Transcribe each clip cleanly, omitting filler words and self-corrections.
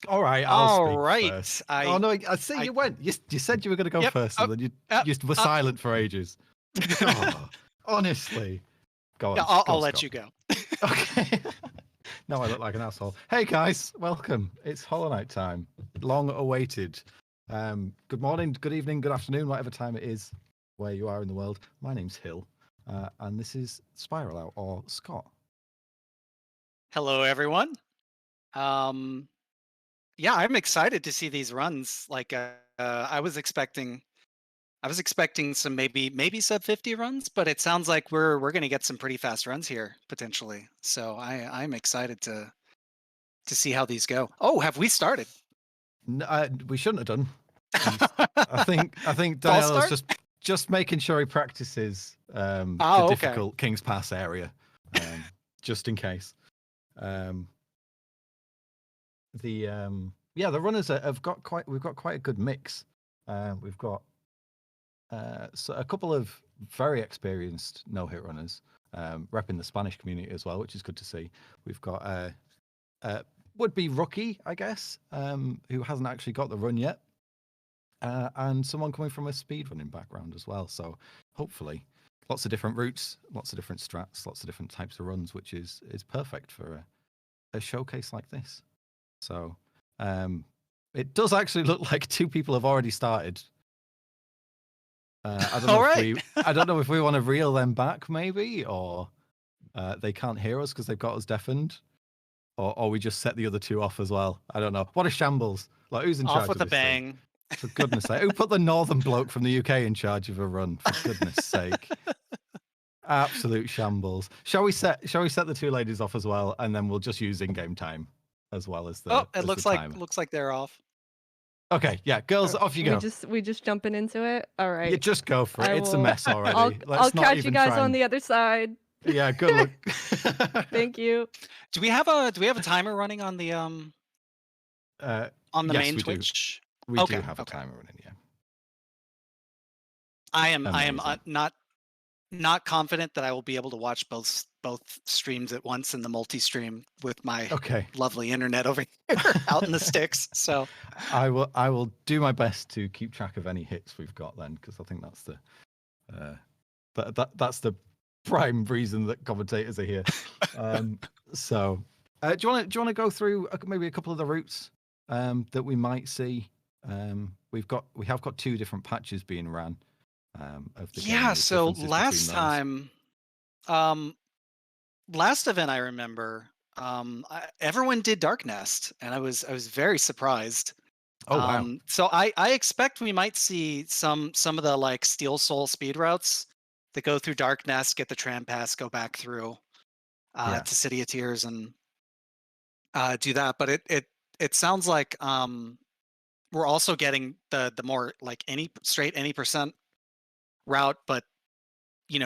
All right, I'll All speak right. first. Oh no, I see you went. You said you were going to go Yep. first, and then you just were silent for ages. Oh, honestly, go Yeah, on, I'll go, let Scott. you go. Okay. Now I look like an asshole. Hey guys, welcome. It's Hollow Knight time. Long awaited. Good morning, good evening, good afternoon, whatever time it is where you are in the world. My name's Hill, and this is Spiral Out or Scott. Hello, everyone. Um, yeah, I'm excited to see these runs. Like, I was expecting some maybe sub 50 runs, but it sounds like we're gonna get some pretty fast runs here potentially. So I'm excited to see how these go. Oh, have we started? We shouldn't have done. I think False Daniello's start? just making sure he practices the Oh, okay. difficult King's Pass area, just in case. The runners have got we've got quite a good mix. We've got so a couple of very experienced no-hit runners repping the Spanish community as well, which is good to see. We've got would-be rookie, I guess, who hasn't actually got the run yet, and someone coming from a speedrunning background as well. So hopefully, lots of different routes, lots of different strats, lots of different types of runs, which is perfect for a showcase like this. So it does actually look like two people have already started. I don't know if we want to reel them back, maybe, or they can't hear us because they've got us deafened, or we just set the other two off as well. I don't know. What a shambles! Like, who's in charge Off with of a this bang. thing? For goodness' sake, who put the northern bloke from the UK in charge of a run? For goodness' sake, absolute shambles. Shall we set the two ladies off as well, and then we'll just use in-game time as well as the. Oh, it as looks the like timer. they're off. Okay, yeah, girls, off you go. We just jumping into it. All right. You just go for it. It's a mess already. I'll catch you guys on the other side. Yeah, good luck. Thank you. Do we have a timer running on the yes, main we Twitch? Do. We do have a timer running. Yeah. I am not confident that I will be able to watch both streams at once in the multi-stream with my lovely internet over here out in the sticks. So I will do my best to keep track of any hits we've got then, because I think that's the that's the prime reason that commentators are here. So do you want to go through maybe a couple of the routes that we might see? We have got two different patches being ran. Of the game, so last time, last event I remember, everyone did Dark Nest, and I was very surprised. Oh wow! So I expect we might see some of the like Steel Soul speed routes that go through Dark Nest, get the tram pass, go back through to City of Tears, and do that. But it sounds like we're also getting the more like any percent route, but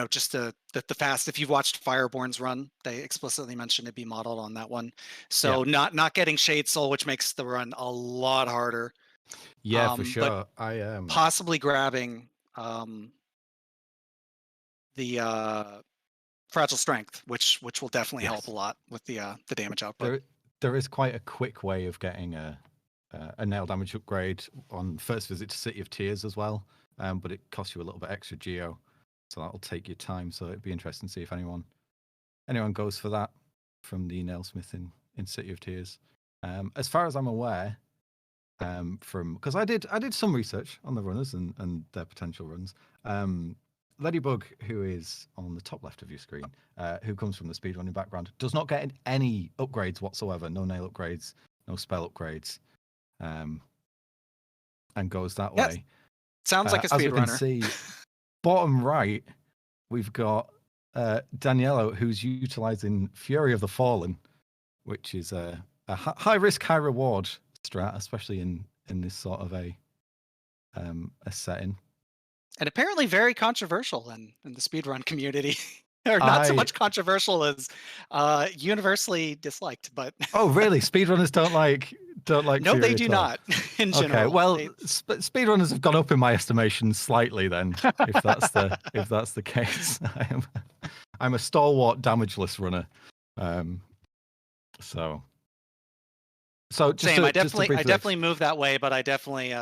just the fast. If you've watched Fireborn's run, they explicitly mentioned it'd be modeled on that one. So not getting Shade Soul, which makes the run a lot harder. Yeah, for sure. I am possibly grabbing the Fragile Strength, which will definitely help a lot with the damage output. There is quite a quick way of getting a nail damage upgrade on first visit to City of Tears as well. But it costs you a little bit extra geo, so that'll take your time. So it'd be interesting to see if anyone goes for that from the Nailsmith in City of Tears. As far as I'm aware, because I did some research on the runners and their potential runs. Leydybug, who is on the top left of your screen, who comes from the speedrunning background, does not get any upgrades whatsoever. No nail upgrades, no spell upgrades, and goes that way. Sounds like a speedrunner. As we can see, bottom right, we've got Daniello, who's utilizing Fury of the Fallen, which is a high risk, high reward strat, especially in this sort of a setting. And apparently very controversial in the speedrun community. Or not so much controversial as universally disliked, but oh really? Speedrunners don't like no, Fury they do not in general. Okay, well, speedrunners have gone up in my estimation slightly then, if that's the case. I'm a stalwart damageless runner. So So just Same. to, I just to definitely move that way, but I definitely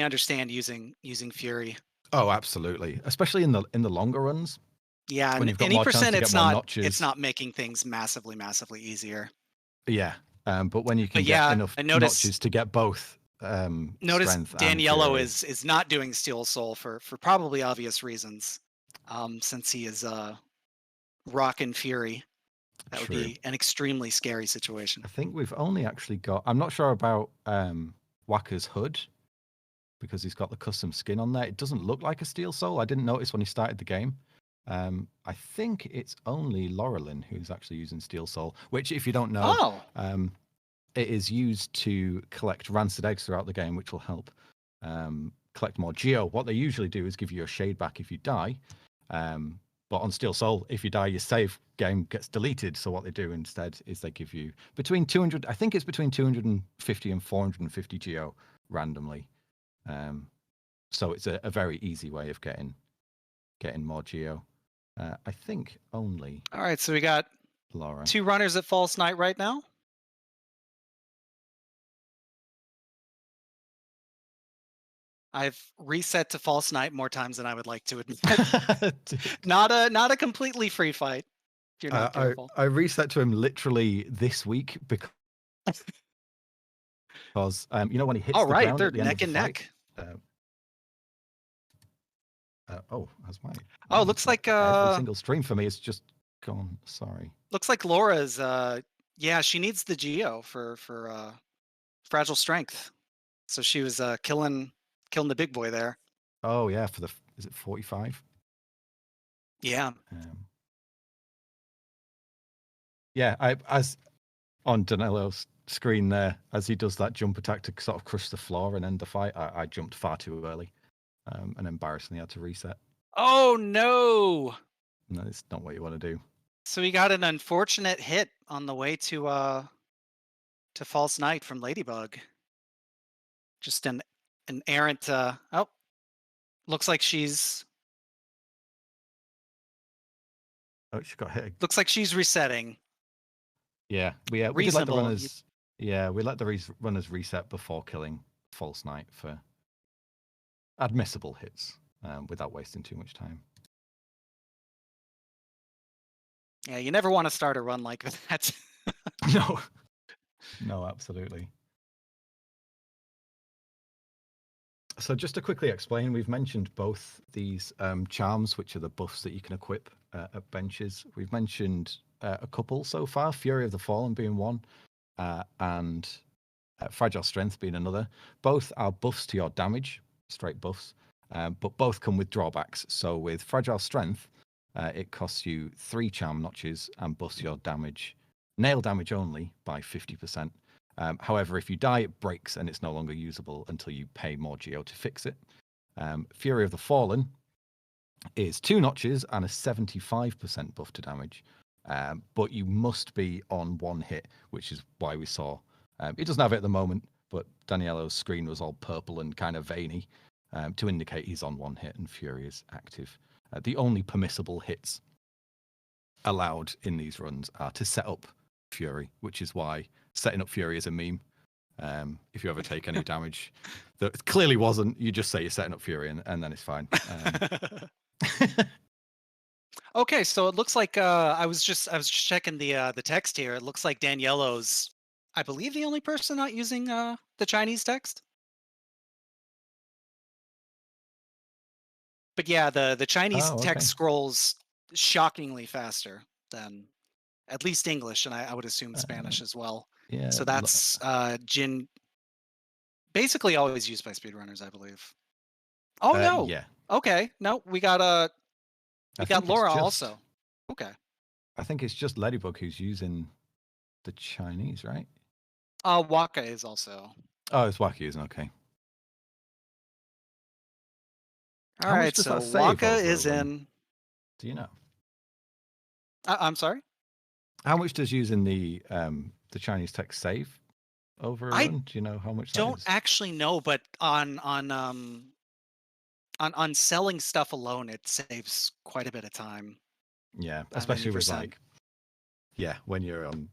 understand using Fury. Oh, absolutely. Especially in the longer runs. Yeah, When and you've got any more chance percent, to get more notches. it's not making things massively easier. Yeah, but when you can But get yeah, enough I noticed, notches to get both notice strength and Daniello fury. is not doing Steel Soul for probably obvious reasons, since he is rocking Fury. That would be an extremely scary situation. I think we've only actually got. I'm not sure about Wakka's hood because he's got the custom skin on there. It doesn't look like a Steel Soul. I didn't notice when he started the game. I think it's only Loralynn who's actually using Steel Soul, which, if you don't know, it is used to collect rancid eggs throughout the game, which will help collect more geo. What they usually do is give you a shade back if you die. But on Steel Soul, if you die, your save game gets deleted. So what they do instead is they give you between 200, I think it's between 250 and 450 geo randomly. So it's a very easy way of getting more geo. I think only. All right, so we got Laura. 2 runners at False Knight right now. I've reset to False Knight more times than I would like to admit. not a completely free fight. If you're not careful. I reset to him literally this week because you know when he hits the ground they're at the end neck of the and fight? neck. That's my. Oh, looks like every single stream for me is just gone. Sorry. Looks like Laura's. Yeah, she needs the geo for fragile strength. So she was killing the big boy there. Oh yeah, is it 45? Yeah. Yeah, as on Danello's screen there, as he does that jump attack to sort of crush the floor and end the fight, I jumped far too early, and embarrassingly had to reset. Oh no! No, it's not what you want to do. So we got an unfortunate hit on the way to False Knight from Leydybug. Just an errant. Oh, looks like she's. Oh, she got hit. Looks like she's resetting. Yeah, we did let the runners. Yeah, we let the runners reset before killing False Knight for admissible hits, without wasting too much time. Yeah, you never want to start a run like that. No, absolutely. So just to quickly explain, we've mentioned both these charms, which are the buffs that you can equip at benches. We've mentioned a couple so far, Fury of the Fallen being one, and Fragile Strength being another. Both are buffs to your damage, straight buffs, but both come with drawbacks. So with Fragile Strength, it costs you 3 charm notches and buffs your damage, nail damage only, by 50%. However, if you die, it breaks and it's no longer usable until you pay more geo to fix it. Fury of the Fallen is 2 notches and a 75% buff to damage, but you must be on 1 hit, which is why we saw. It doesn't have it at the moment, but Daniello's screen was all purple and kind of veiny to indicate he's on 1 hit and Fury is active. The only permissible hits allowed in these runs are to set up Fury, which is why setting up Fury is a meme. If you ever take any damage that clearly wasn't, you just say you're setting up Fury and then it's fine. Okay, so it looks like I was just checking the text here. It looks like Daniello's, I believe, the only person not using the Chinese text. But yeah, the Chinese text scrolls shockingly faster than at least English, and I would assume Spanish as well. Yeah. So that's Jin, basically always used by speedrunners, I believe. Oh no. Yeah. Okay. No, we got Laura also. Okay. I think it's just Leydybug who's using the Chinese, right? Wakka is also. Oh, it's Wakka using, okay. All right, so Wakka is in. Do you know? I'm sorry? How much does using the Chinese text save over a run? Do you know how much that is? Don't actually know, but on selling stuff alone, it saves quite a bit of time. Yeah, especially with when you're on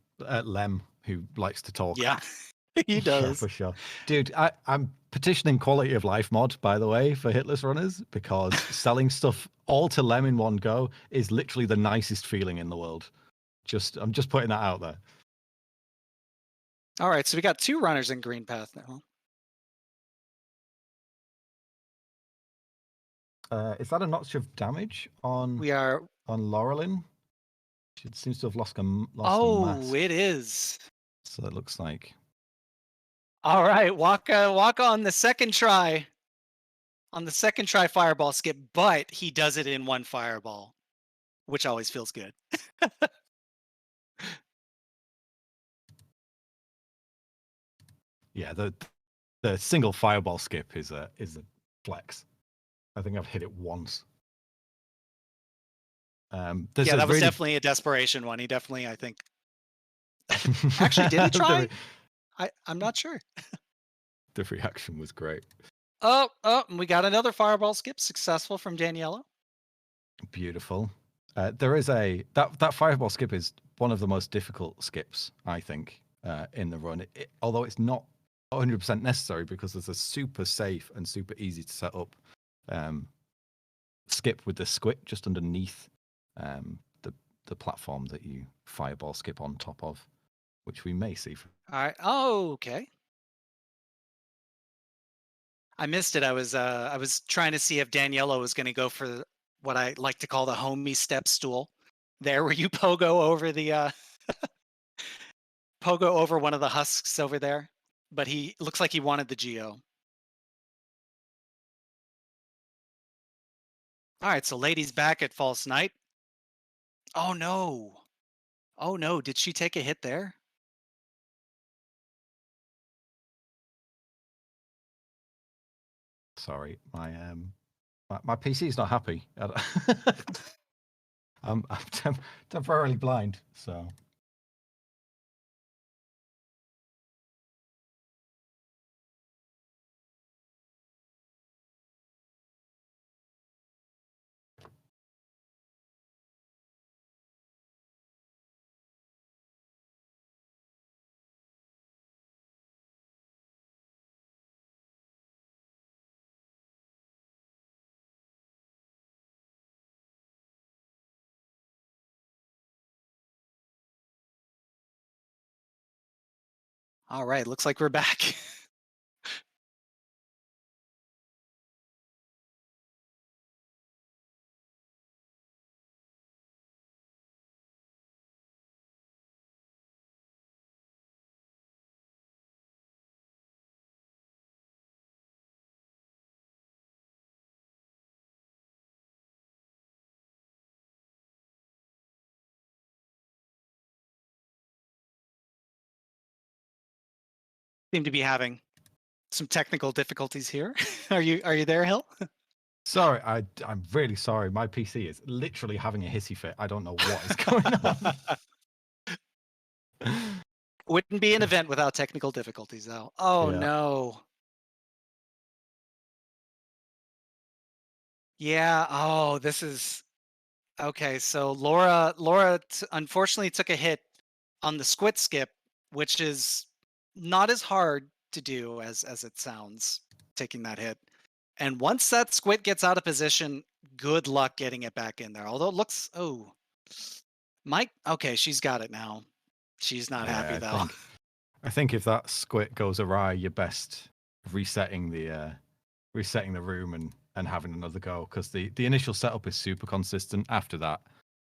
Lem, who likes to talk. Yeah, he does. Yeah, for sure. Dude, I'm petitioning quality of life mod, by the way, for Hitless runners, because selling stuff all to Lem in one go is literally the nicest feeling in the world. I'm just putting that out there. All right, so we got 2 runners in green path now. Is that a notch of damage on Loralynn? She seems to have lost a mask. Oh, it is. So it looks like. All right, Waka on the second try. On the second try fireball skip, but he does it in one fireball, which always feels good. Yeah, the single fireball skip is a flex. I think I've hit it once. Yeah, that was definitely a desperation one. He definitely, I think. Actually, did he try? I'm not sure. The reaction was great. Oh, we got another fireball skip successful from Daniello. Beautiful. There is that fireball skip is one of the most difficult skips, I think, in the run. Although it's not 100% necessary, because there's a super safe and super easy to set up skip with the squid just underneath the platform that you fireball skip on top of, which we may see. All right. Oh, okay. I missed it. I was trying to see if Daniello was going to go for what I like to call the homie step stool, there where you pogo over the pogo over one of the husks over there, but he looks like he wanted the geo. All right, so Lady's back at False Knight. Oh no. Oh no, did she take a hit there? Sorry, my PC is not happy. I'm temporarily blind, so. All right, looks like we're back. Seem to be having some technical difficulties here. Are you there, Hill? Sorry, I'm really sorry. My PC is literally having a hissy fit. I don't know what is going on. Wouldn't be an event without technical difficulties, though. Oh Yeah. no. Yeah. Oh, this is okay. So Laura unfortunately took a hit on the squid skip, which is not as hard to do as it sounds, taking that hit. And once that squid gets out of position, good luck getting it back in there. Although it looks, Mike, okay, she's got it now. She's not happy though. I think if that squid goes awry, you're best resetting the room and having another go, because the initial setup is super consistent. After that,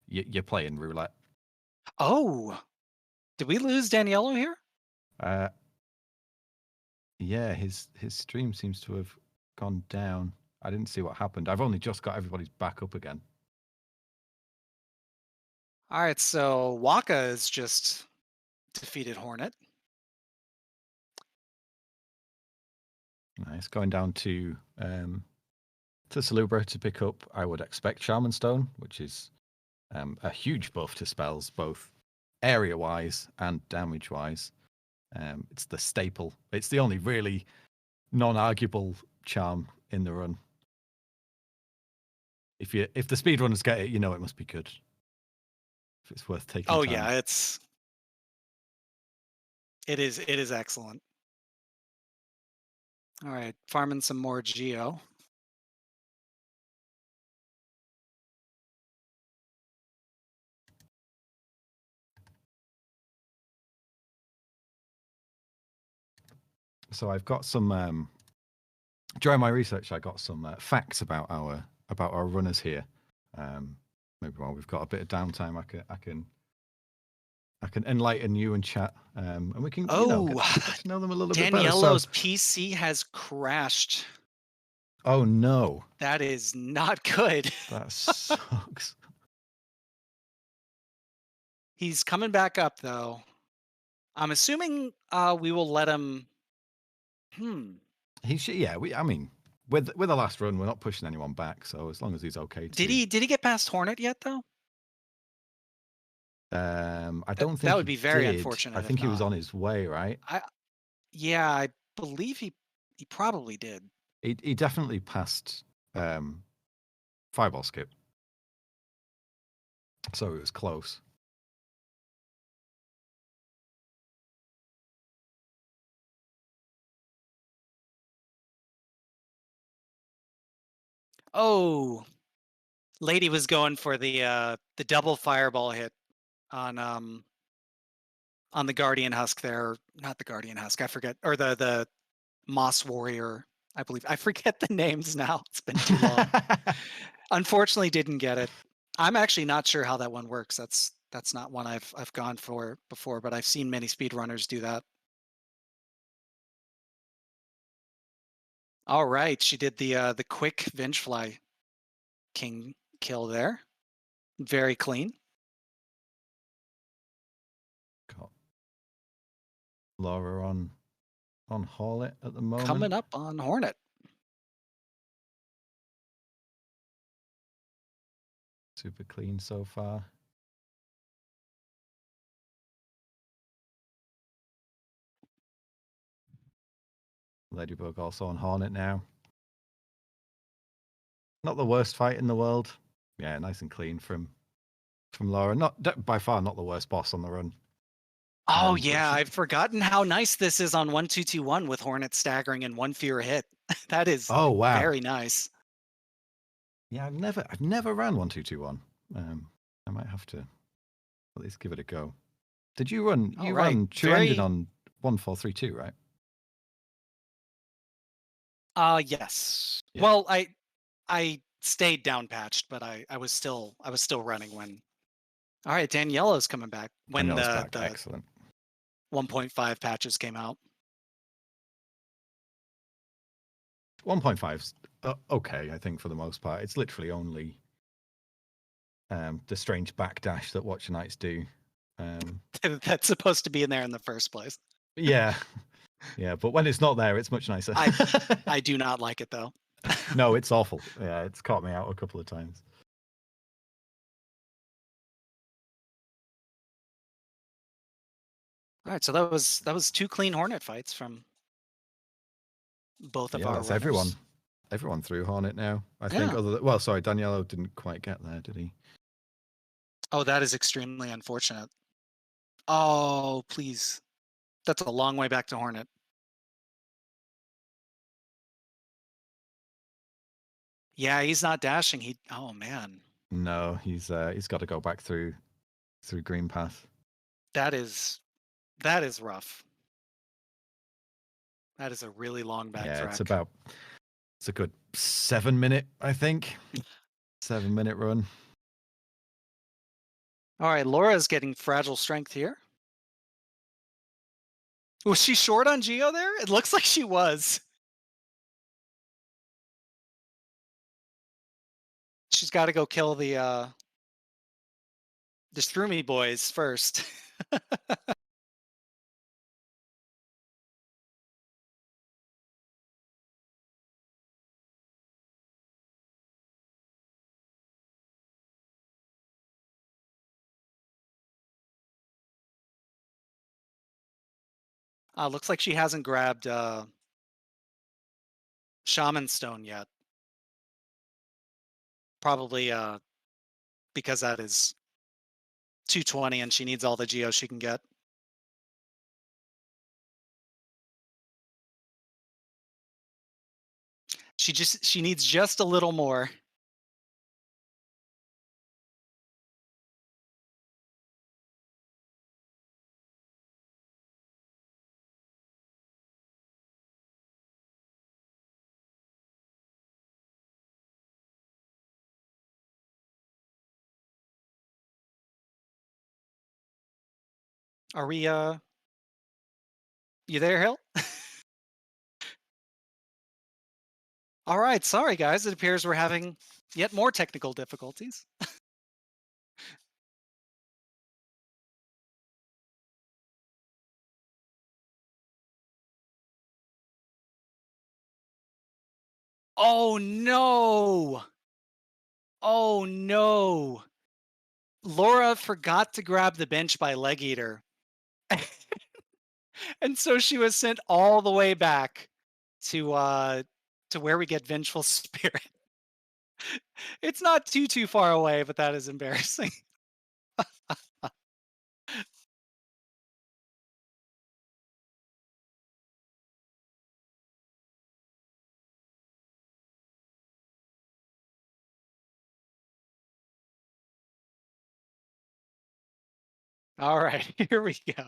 you're playing roulette. Oh, did we lose Daniello here? Yeah, his stream seems to have gone down. I didn't see what happened. I've only just got everybody's back up again. All right, so Waka is just defeated Hornet. Nice. Going down to Salubra to pick up, I would expect Shaman Stone, which is a huge buff to spells, both area-wise and damage-wise. It's the staple. It's the only really non-arguable charm in the run. If the speedrunners get it, you know it must be good. If it's worth taking. Oh time. yeah, it's It is excellent. All right, farming some more geo. So I've got some during my research, I got some facts about our runners here. Maybe while we've got a bit of downtime, I can enlighten you and chat, and we can get to know them a little bit better. Daniello's PC has crashed. Oh no, that is not good. That sucks. He's coming back up though. I'm assuming we will let him. He should. Yeah, I mean, with the last run, we're not pushing anyone back, so as long as he's okay. Did he get past Hornet yet though? I don't think that would be very did. unfortunate. I think he was on his way, right? Yeah, I believe he probably did. He definitely passed Fireball Skip, so it was close. Oh, Lady was going for the double fireball hit on the Guardian Husk there. Not the Guardian Husk, I forget. Or the Moss Warrior, I believe. I forget the names now. It's been too long. Unfortunately, didn't get it. I'm actually not sure how that one works. That's not one I've gone for before, but I've seen many speedrunners do that. All right, she did the quick Vengefly King kill there. Very clean. Got Laura on Hornet at the moment. Coming up on Hornet. Super clean so far. Leydybug also on Hornet now. Not the worst fight in the world. Yeah, nice and clean from Laura. Not by far not the worst boss on the run. Oh yeah, I've forgotten how nice this is on 1-2-2-1 with Hornet staggering in one fewer hit. That is very nice. Yeah, I've never ran 1-2-2-1. I might have to at least give it a go. Did you run? You run true-ended on 1-4-3-2, right? Yes. Yeah. Well, I stayed down patched, but I was still running when. All right, Daniello's coming back when the excellent 1.5 patches came out. 1.5's okay, I think, for the most part. It's literally only the strange backdash that Watcher Knights do. That's supposed to be in there in the first place. Yeah. Yeah, but when it's not there, it's much nicer. I do not like it, though. No, it's awful. Yeah, it's caught me out a couple of times. All right, so that was 2 clean Hornet fights from both of our runners. Everyone through Hornet now. I think. Well, sorry, Daniello didn't quite get there, did he? Oh, that is extremely unfortunate. Oh, please. That's a long way back to Hornet. Yeah, he's not dashing. Oh man. No, he's got to go back through Green Path. That is rough. That is a really long back track. It's a good 7 minute, I think. 7 minute run. All right, Laura's getting fragile strength here. Was she short on Geo there? It looks like she was. She's got to go kill the Stroomy boys first. Looks like she hasn't grabbed Shaman Stone yet. Probably because that is 220 and she needs all the geo she can get. She needs just a little more. Are we you there, Hill? All right, sorry guys. It appears we're having yet more technical difficulties. Oh no! Oh no! Laura forgot to grab the bench by Leg Eater. And so she was sent all the way back to where we get Vengeful Spirit. It's not too far away, but that is embarrassing. All right, here we go.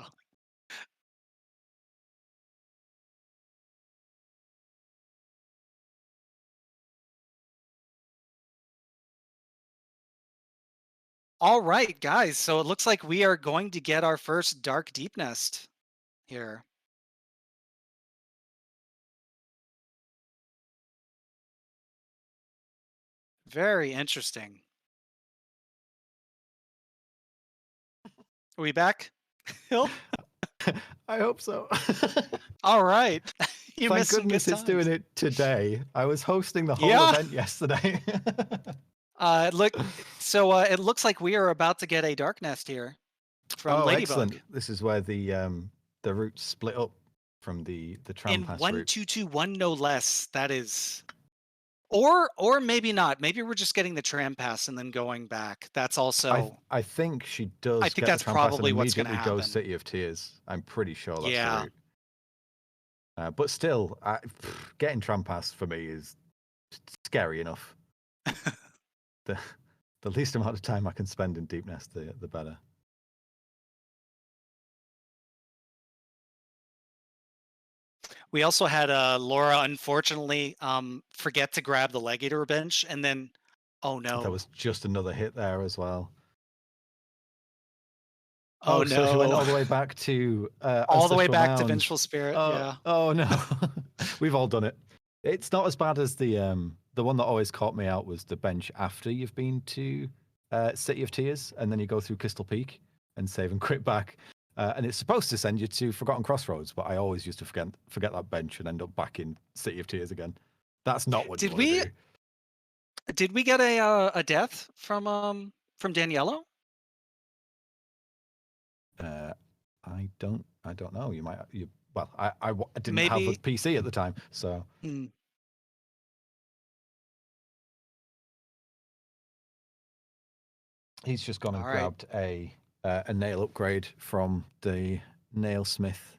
All right, guys. So it looks like we are going to get our first Dark Deep Nest here. Very interesting. Are we back, Hill? I hope so. All right. You Thank missed some good goodness it's doing times. it today. I was hosting the whole Yeah. event yesterday. It looks like we are about to get a Dark Nest here from Leydybug. Excellent. This is where the routes split up from the tram In pass 1-2-2-1, no less. That is, or maybe not. Maybe we're just getting the tram pass and then going back. That's also. I think she does. I think get that's the tram pass and probably what's going to immediately happen. goes City of Tears. I'm pretty sure that's Yeah. the route. But still, getting tram pass for me is scary enough. The least amount of time I can spend in Deep Nest, the better. We also had Laura, unfortunately, forget to grab the Leg Eater bench, and then, oh no. There was just another hit there as well. Oh no. So she went all the way back to all the way back Mound. to Vengeful Spirit, yeah. Oh no. We've all done it. It's not as bad as the one that always caught me out was the bench after you've been to City of Tears, and then you go through Crystal Peak and save and crit back. And it's supposed to send you to Forgotten Crossroads, but I always used to forget that bench and end up back in City of Tears again. That's not what you want to do. Did we get a death from Daniello? I don't know. You might. Well, I didn't have a PC at the time, so. He's just gone and grabbed a nail upgrade from the nailsmith,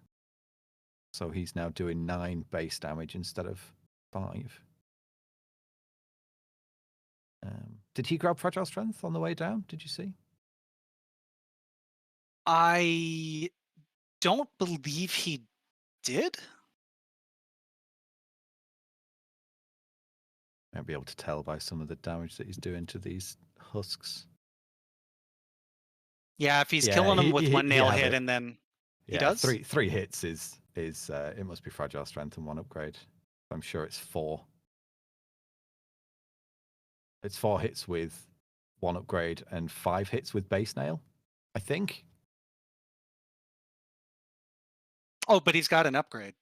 so he's now doing 9 base damage instead of 5. Did he grab Fragile Strength on the way down? Did you see? I don't believe he did. Might be able to tell by some of the damage that he's doing to these husks. Yeah, if he's killing them with one nail hit and then he does? 3 hits is it must be Fragile Strength and 1 upgrade. I'm sure it's 4. It's 4 hits with 1 upgrade and 5 hits with base nail, I think. Oh, but he's got an upgrade.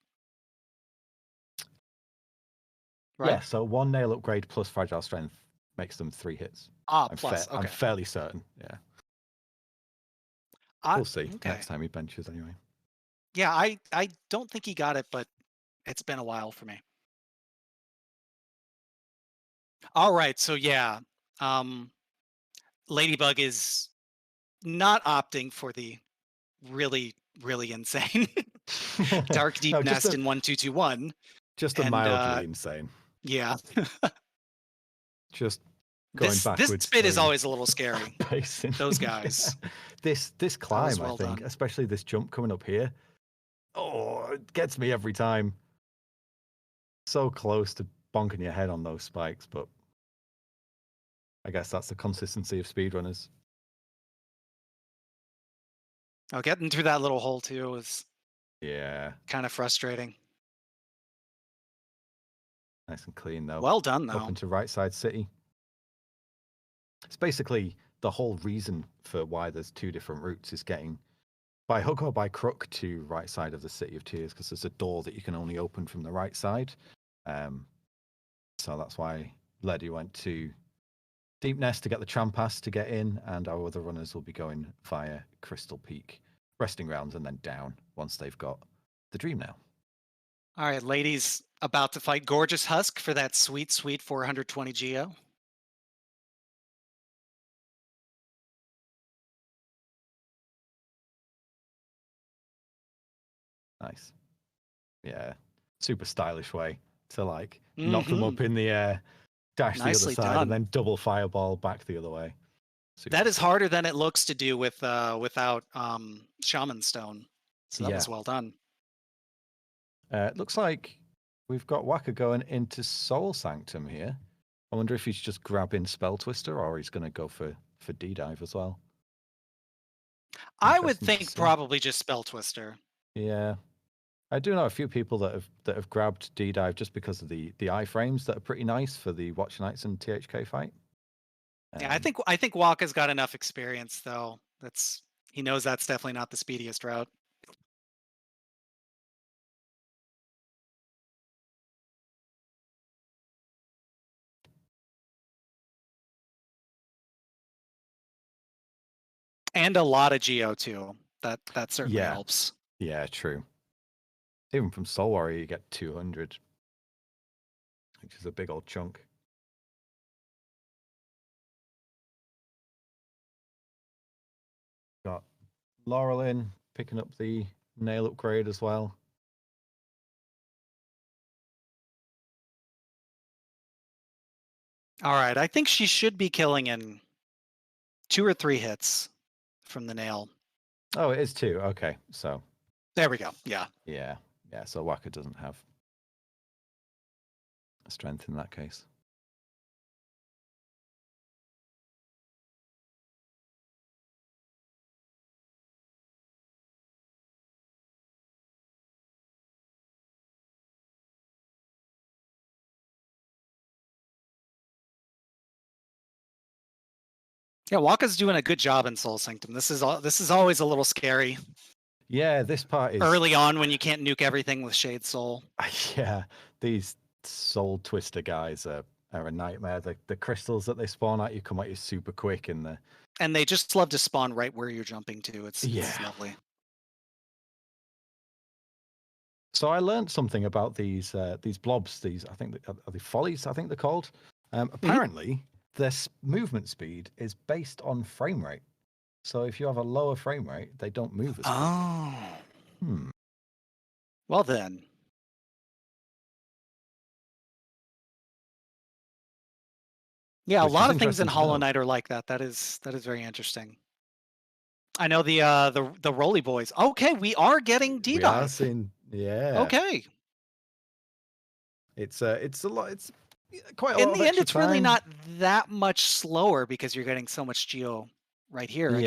Right? Yeah, so 1 nail upgrade plus Fragile Strength makes them 3 hits. Plus. Okay. I'm fairly certain, yeah. We'll see next time he benches anyway. Yeah, I don't think he got it, but it's been a while for me. All right, so yeah, Leydybug is not opting for the really insane Dark Deep Nest in 1-2-2-1. Just a mildly insane. Yeah. Just going backwards. This bit is always a little scary. Pacing. Those guys. This climb, well I think, done. especially this jump coming up here. Oh, it gets me every time. So close to bonking your head on those spikes, but I guess that's the consistency of speedrunners. Oh, getting through that little hole too was kind of frustrating. Nice and clean though. Well done though. Up into right side city. It's basically the whole reason for why there's two different routes is getting by hook or by crook to right side of the City of Tears, because there's a door that you can only open from the right side. So that's why Ledy went to Deep Nest to get the tram pass to get in, and our other runners will be going via Crystal Peak resting grounds and then down once they've got the Dream Nail. All right, ladies, about to fight Gorgeous Husk for that sweet, sweet 420 Geo. Nice. Yeah. Super stylish way to like knock them up in the air, dash Nicely the other side, done. and then double fireball back the other way. Super that is harder than it looks to do with without Shaman Stone. So that was well done. It looks like we've got Waka going into Soul Sanctum here. I wonder if he's just grabbing Spell Twister or he's going to go for D-Dive as well. I would Interesting to think see. probably just Spell Twister. Yeah. I do know a few people that have grabbed D-Dive just because of the iframes that are pretty nice for the Watch Knights and THK fight. Yeah, I think Waka's got enough experience though. He knows that's definitely not the speediest route. And a lot of Geo too. That certainly helps. Yeah, true. Even from Soul Warrior you get 200, which is a big old chunk. Got Loralynn picking up the nail upgrade as well. All right, I think she should be killing in 2 or 3 hits from the nail. Oh, it is 2. Okay, so there we go. Yeah. Yeah. So Waka doesn't have a strength in that case. Yeah, Waka's doing a good job in Soul Sanctum. This is always a little scary. Yeah, this part is early on when you can't nuke everything with Shade Soul. Yeah, these Soul Twister guys are a nightmare. The crystals that they spawn at you come at you super quick, and they just love to spawn right where you're jumping to. It's lovely. So I learned something about these blobs. These I think are the follies. I think they're called. Apparently, their movement speed is based on frame rate. So if you have a lower frame rate, they don't move as quick. Well then. Yeah, a lot of things in Hollow Knight are like that. That is very interesting. I know the Roly Boys. Okay, we are getting D-Dive. We are seeing, Okay. It's a lot. It's quite a lot in of the end, it's time. really not that much slower because you're getting so much Geo right here. I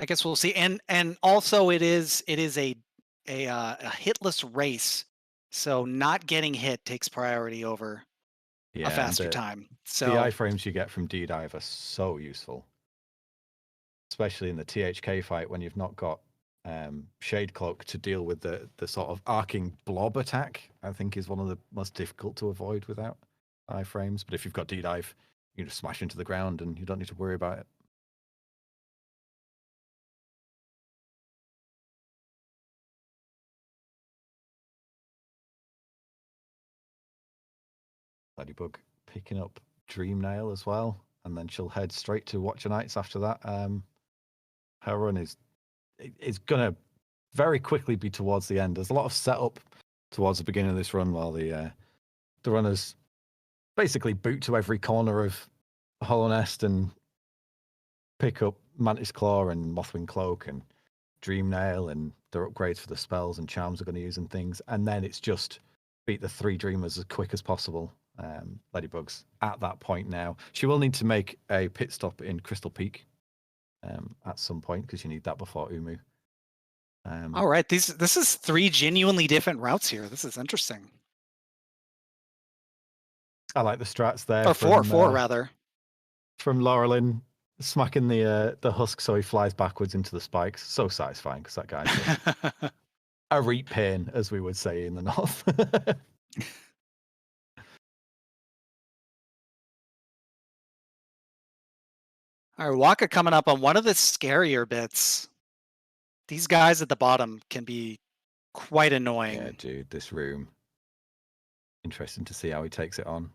guess we'll see. And also it is a hitless race, so not getting hit takes priority over a faster time. So the iframes you get from D-Dive are so useful, especially in the THK fight when you've not got Shade Cloak to deal with the sort of arcing blob attack. I think is one of the most difficult to avoid without iframes. But if you've got D-Dive, you can just smash into the ground and you don't need to worry about it. Leydybug picking up Dream Nail as well, and then she'll head straight to Watcher Knights after that. Her run is gonna very quickly be towards the end. There's a lot of setup towards the beginning of this run while the the runners basically boot to every corner of Hollow Nest and pick up Mantis Claw and Mothwing Cloak and Dream Nail and their upgrades for the spells and charms they're going to use and things. And then it's just beat the 3 Dreamers as quick as possible. Ladybug's at that point now. She will need to make a pit stop in Crystal Peak at some point because you need that before Umu. All right, this is 3 genuinely different routes here. This is interesting. I like the strats there. Or four rather. From Loralynn, smacking the husk so he flies backwards into the spikes. So satisfying because that guy's a reap pain, as we would say in the north. All right, Waka coming up on one of the scarier bits. These guys at the bottom can be quite annoying. Yeah, dude, this room. Interesting to see how he takes it on.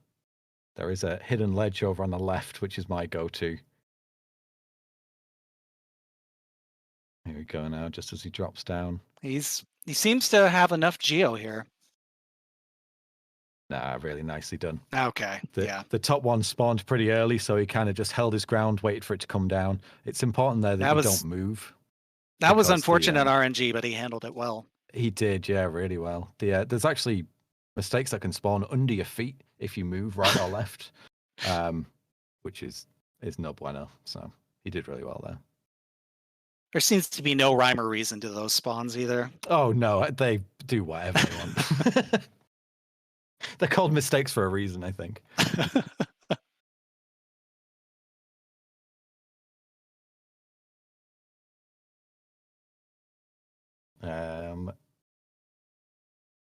There is a hidden ledge over on the left, which is my go-to. Here we go now, just as he drops down. He seems to have enough geo here. Nah, really nicely done. Okay, The top one spawned pretty early, so he kind of just held his ground, waited for it to come down. It's important there that you don't move. That was unfortunate RNG, but he handled it well. He did, yeah, really well. There's actually mistakes that can spawn under your feet if you move right or left, which is no bueno. So he did really well there. There seems to be no rhyme or reason to those spawns either. Oh, no, they do whatever they want. They're called mistakes for a reason, I think.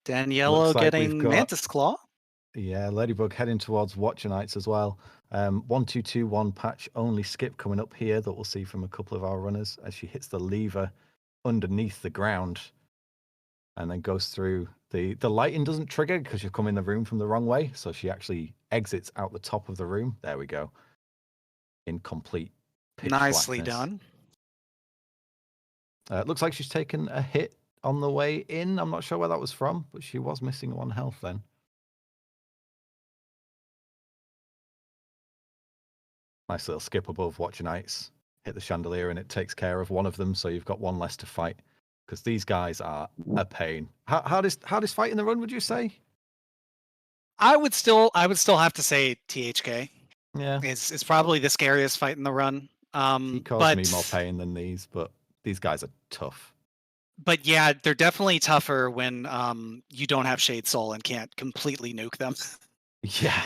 Daniello getting Mantis Claw. Yeah, Leydybug heading towards Watcher Knights as well. 1-2-2-1 patch only skip coming up here that we'll see from a couple of our runners as she hits the lever underneath the ground and then goes through. The lighting doesn't trigger because you've come in the room from the wrong way, so she actually exits out the top of the room. There we go. In complete pitch Nicely blackness. done. It looks like she's taken a hit on the way in. I'm not sure where that was from, but she was missing 1 health then. Nice little skip above Watcher Knights. Hit the chandelier and it takes care of one of them, so you've got 1 less to fight. Because these guys are a pain. How does fight in the run, would you say? I would still have to say THK. Yeah. It's probably the scariest fight in the run. He caused me more pain than these, but these guys are tough. But yeah, they're definitely tougher when you don't have Shade Soul and can't completely nuke them. Yeah.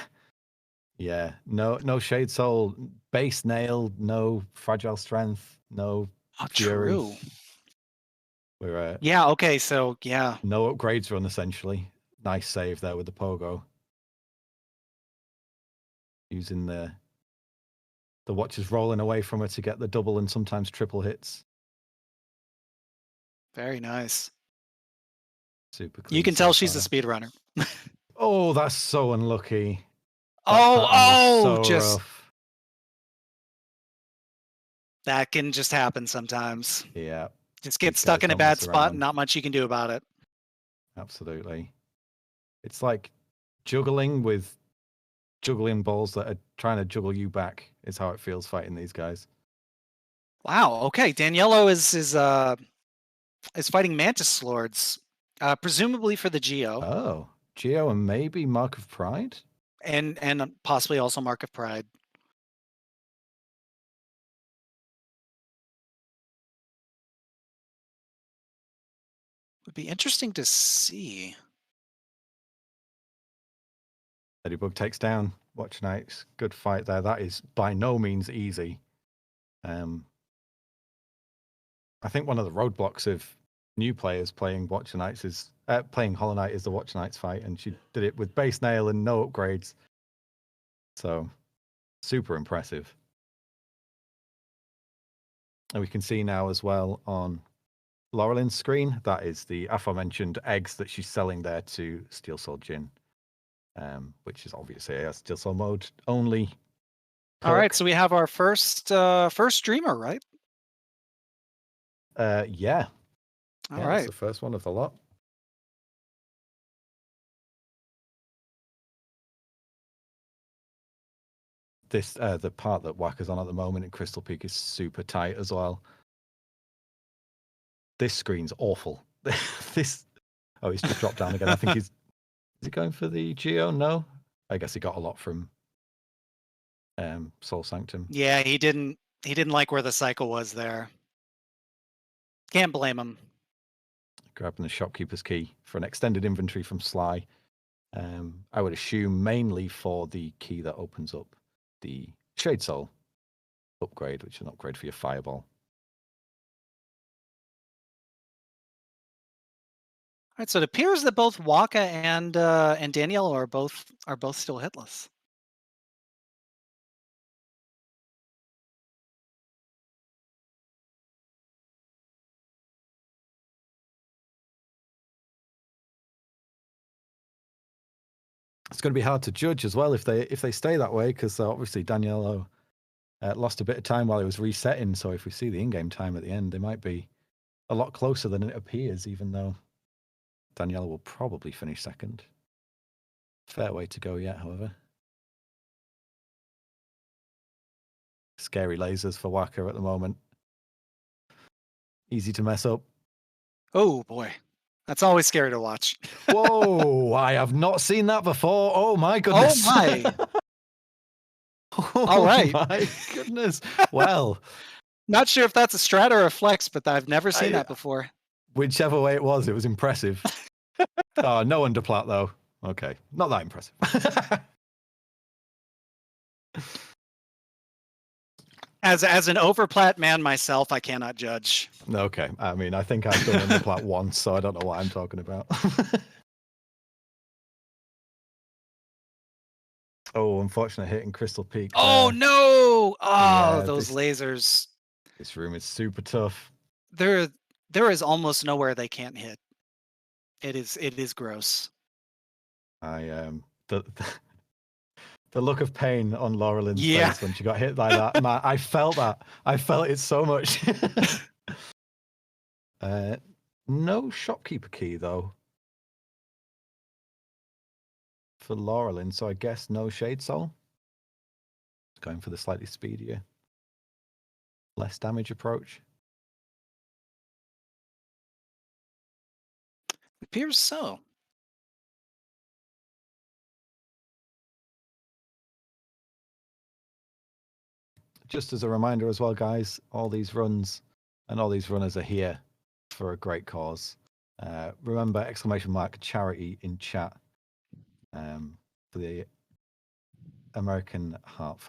Yeah. No Shade Soul, base nail, no fragile strength, no fury. True. We're yeah, okay, so yeah. No upgrades run essentially. Nice save there with the pogo. Using the Watchers rolling away from her to get the double and sometimes triple hits. Very nice. Super clean. You can tell she's a speedrunner. Oh, that's so unlucky. Just rough. That can just happen sometimes. Yeah. Just get stuck in a bad spot and not much you can do about it. Absolutely. It's like juggling with juggling balls that are trying to juggle you back is how it feels fighting these guys. Wow, okay. Daniello is fighting Mantis Lords, presumably for the Geo. Oh, Geo and maybe Mark of Pride? And possibly also Mark of Pride. Would be interesting to see. Leydybug takes down Watcher Knights. Good fight there. That is by no means easy. I think one of the roadblocks of new players playing Watcher Knights is playing Hollow Knight is the Watcher Knights fight, and she did it with base nail and no upgrades. So super impressive. And we can see now as well on Loralynn's screen, that is the aforementioned eggs that she's selling there to Steel Soul Jin, which is obviously a Steel Soul mode only. All right, so we have our first streamer, right? Yeah. All right. It's the first one of the lot. this the part that Wacker's on at the moment in Crystal Peak is super tight as well. This screen's awful. This he's just dropped down again. I think is he going for the Geo? No, I guess he got a lot from Soul Sanctum. Yeah, he didn't like where the cycle was there. Can't blame him. Grabbing the shopkeeper's key for an extended inventory from Sly. I would assume mainly for the key that opens up the Shade Soul upgrade, which is an upgrade for your Fireball. All right, so it appears that both Waka and Daniello are both still hitless. It's going to be hard to judge as well if they stay that way, because obviously Daniello lost a bit of time while he was resetting. So if we see the in-game time at the end, they might be a lot closer than it appears, even though Daniello will probably finish second. Fair way to go yet, however. Scary lasers for Wacker at the moment. Easy to mess up. Oh boy, that's always scary to watch. Whoa, I have not seen that before. Oh my goodness. Oh my. Oh, all right. My goodness. Well. Not sure if that's a strat or a flex, but I've never seen that before. Whichever way it was impressive. Oh, no underplat though. Okay, not that impressive. As an overplat man myself, I cannot judge. Okay, I mean, I think I've done underplat once, so I don't know what I'm talking about. Oh, unfortunate hit in Crystal Peak. Oh no! Oh, yeah, those lasers. This room is super tough. There is almost nowhere they can't hit. It is gross. The look of pain on Loralynn's face when she got hit by that. I felt that. I felt it so much. No shopkeeper key though for Loralynn, so I guess no Shade Soul. Going for the slightly speedier, less damage approach. Appears so. Just as a reminder as well, guys, all these runs and all these runners are here for a great cause. Remember, !charity in chat for the American Heart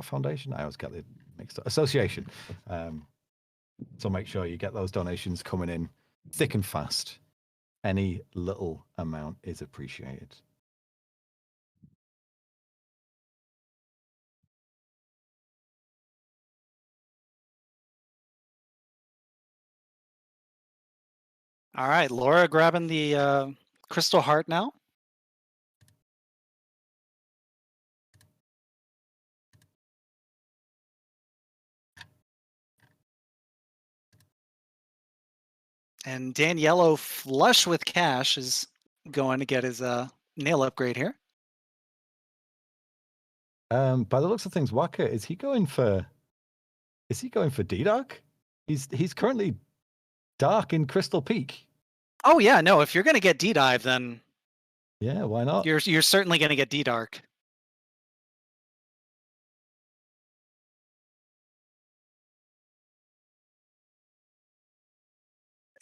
Foundation. I always get the mixed up. Association. So make sure you get those donations coming in thick and fast. Any little amount is appreciated. All right, Laura grabbing the crystal heart now. And Daniello, flush with cash, is going to get his nail upgrade here. By the looks of things, Wacker, is he going for D-Dark? He's currently dark in Crystal Peak. Oh yeah, no, if you're gonna get D-Dive, then yeah, why not? You're certainly gonna get D-Dark.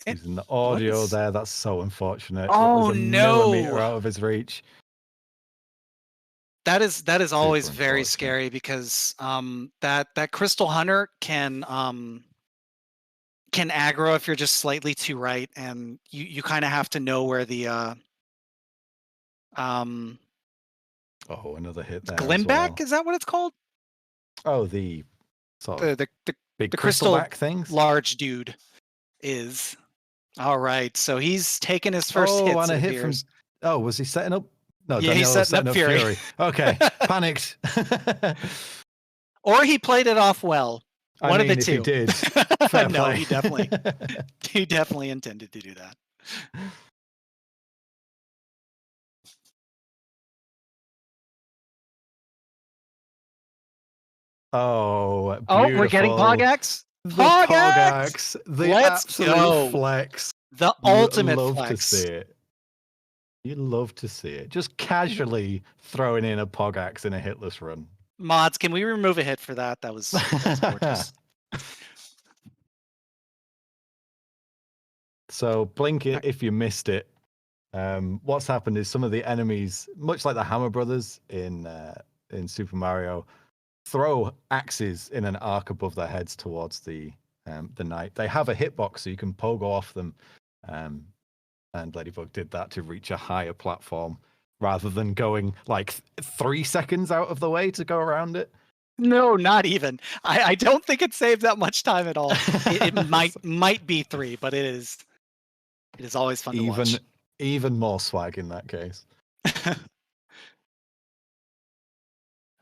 Using the audio there, that's so unfortunate. Oh no! Millimeter out of his reach. That is always very scary because that Crystal Hunter can aggro if you're just slightly too right, and you kind of have to know where the another hit there. Glimback, is that what it's called? Oh, the sort of the big crystal back things. Large dude is. All right, so he's taken his first hit. And a hit from. Oh, was he setting up? No, yeah, he's setting up Fury. Okay, panicked. Or he played it off well. One of the two. He did. No, he definitely intended to do that. Oh, Oh, we're getting beautiful. Pogax. The Pogax! Pogax, the Let's absolute go. flex. The You ultimate love flex. to see it. You love to see it. Just casually throwing in a Pogax in a hitless run. Mods, can we remove a hit for that? That's gorgeous. So blink it if you missed it. What's happened is some of the enemies, much like the Hammer Brothers in Super Mario, throw axes in an arc above their heads towards the knight. They have a hitbox, so you can pogo off them. And Leydybug did that to reach a higher platform rather than going like 3 seconds out of the way to go around it. No, not even. I don't think it saved that much time at all. It might be 3, but it is always fun to watch. Even more swag in that case.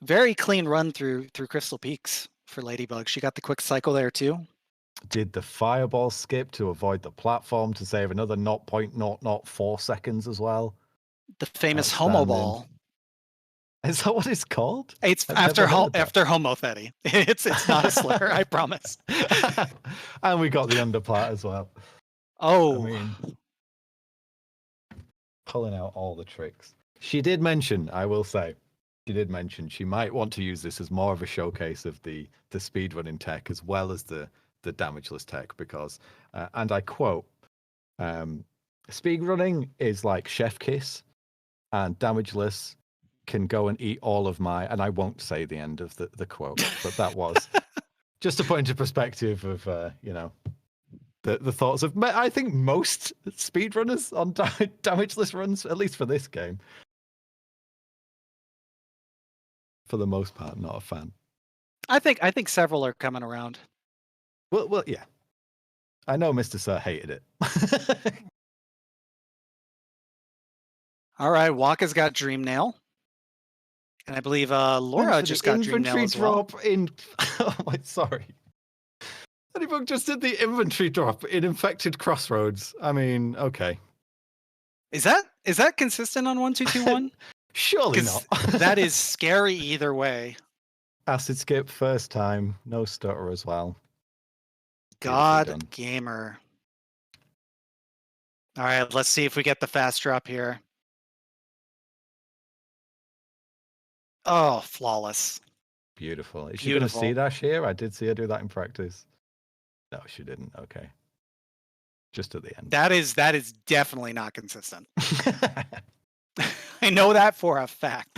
Very clean run through Crystal Peaks for Leydybug. She got the quick cycle there too. Did the fireball skip to avoid the platform to save another 0.004 seconds as well. The famous homo ball. Is that what it's called? It's after homothetty. It's not a slur, I promise. And we got the underplat as well. Oh, I mean, pulling out all the tricks. She did mention, I will say, she might want to use this as more of a showcase of the speedrunning tech as well as the damageless tech, because, and I quote, speedrunning is like chef kiss, and damageless can go and eat all of my, and I won't say the end of the quote, but that was just to put into perspective of, the thoughts of, I think most speedrunners on damageless runs, at least for this game. For the most part, not a fan. I think several are coming around. Well, yeah. I know Mr. Sir hated it. All right, Waka's got Dream Nail. And I believe Laura just got Dream Nail as well. Drop in... Oh, my, sorry. Leydybug just did the inventory drop in Infected Crossroads. I mean, okay. Is that consistent on 1221? Surely not. That is scary either way. Acid skip first time, no stutter as well. God gamer. All right, let's see if we get the fast drop here. Oh, flawless. Beautiful. Is she going to see dash here? I did see her do that in practice. No, she didn't. Okay. Just at the end. That is definitely not consistent. I know that for a fact.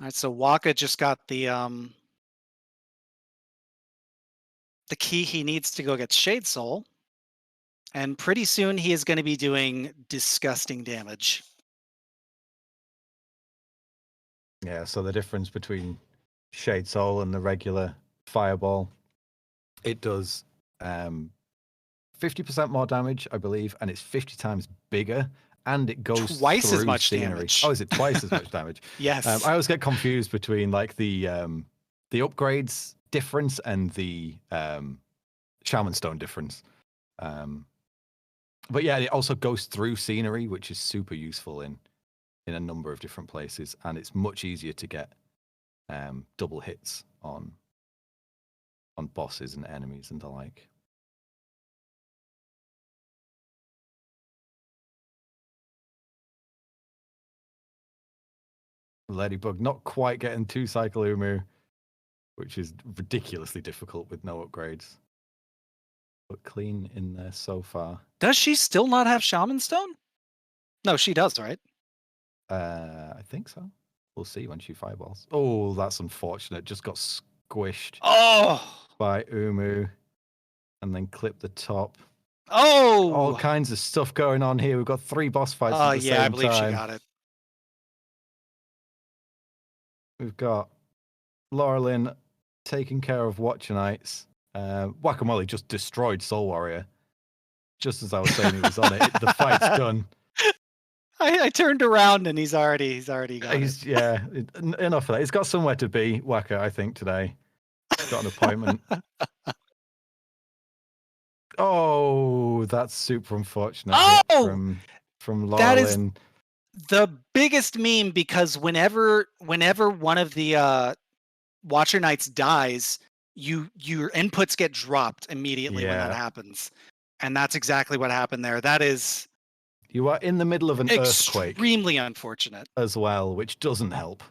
All right, so Waka just got the key he needs to go get Shade Soul. And pretty soon he is going to be doing disgusting damage. Yeah, so the difference between Shade Soul and the regular Fireball, it does 50% more damage, I believe, and it's 50 times bigger, and it goes twice through as much scenery. damage. Oh, is it twice as much damage? Yes. I always get confused between like the upgrades difference and the Shaman Stone difference. But yeah, it also goes through scenery, which is super useful in a number of different places, and it's much easier to get double hits on bosses and enemies and the like. Leydybug not quite getting 2 cycle Umu, which is ridiculously difficult with no upgrades. But clean in there so far. Does she still not have Shaman Stone? No, she does, right? I think so. We'll see when she fireballs. Oh, that's unfortunate. Just got squished. Oh! By Umu. And then clip the top. Oh! All kinds of stuff going on here. We've got 3 boss fights at the same time. I believe she got it. We've got Loralynn taking care of Watcherites. Wakamouly just destroyed Soul Warrior. Just as I was saying he was on it. The fight's done. I turned around and he's already got it. Yeah, enough of that. He's got somewhere to be, Waka, I think, today. He's got an appointment. Oh, that's super unfortunate hit from that is Loralynn. the biggest meme, because whenever one of the Watcher Knights dies, your inputs get dropped immediately when that happens. And that's exactly what happened there. That is... You are in the middle of an earthquake. Extremely unfortunate. As well, which doesn't help.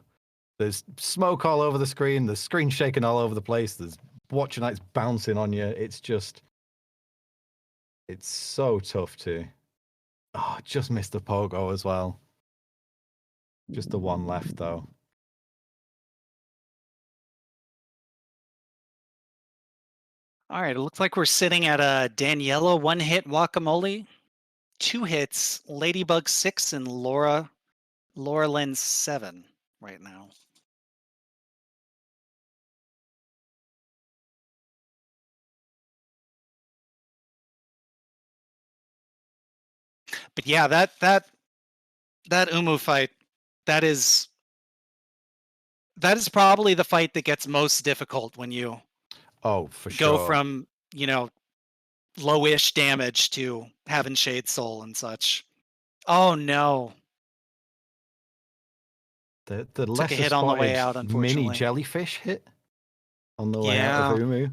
There's smoke all over the screen. There's screen shaking all over the place. There's Watcher Knights bouncing on you. It's just... It's so tough to... Oh, just missed the pogo as well. Just the one left, though. All right, it looks like we're sitting at a Daniello 1-hit wakamouly, 2 hits, Leydybug 6, and Loralynn 7 right now. But yeah, that Umu fight, that is probably the fight that gets most difficult when you for sure go from, lowish damage to having Shade Soul and such. Oh no. The Took a hit on the way out, unfortunately. Mini jellyfish hit on the way out of Umu.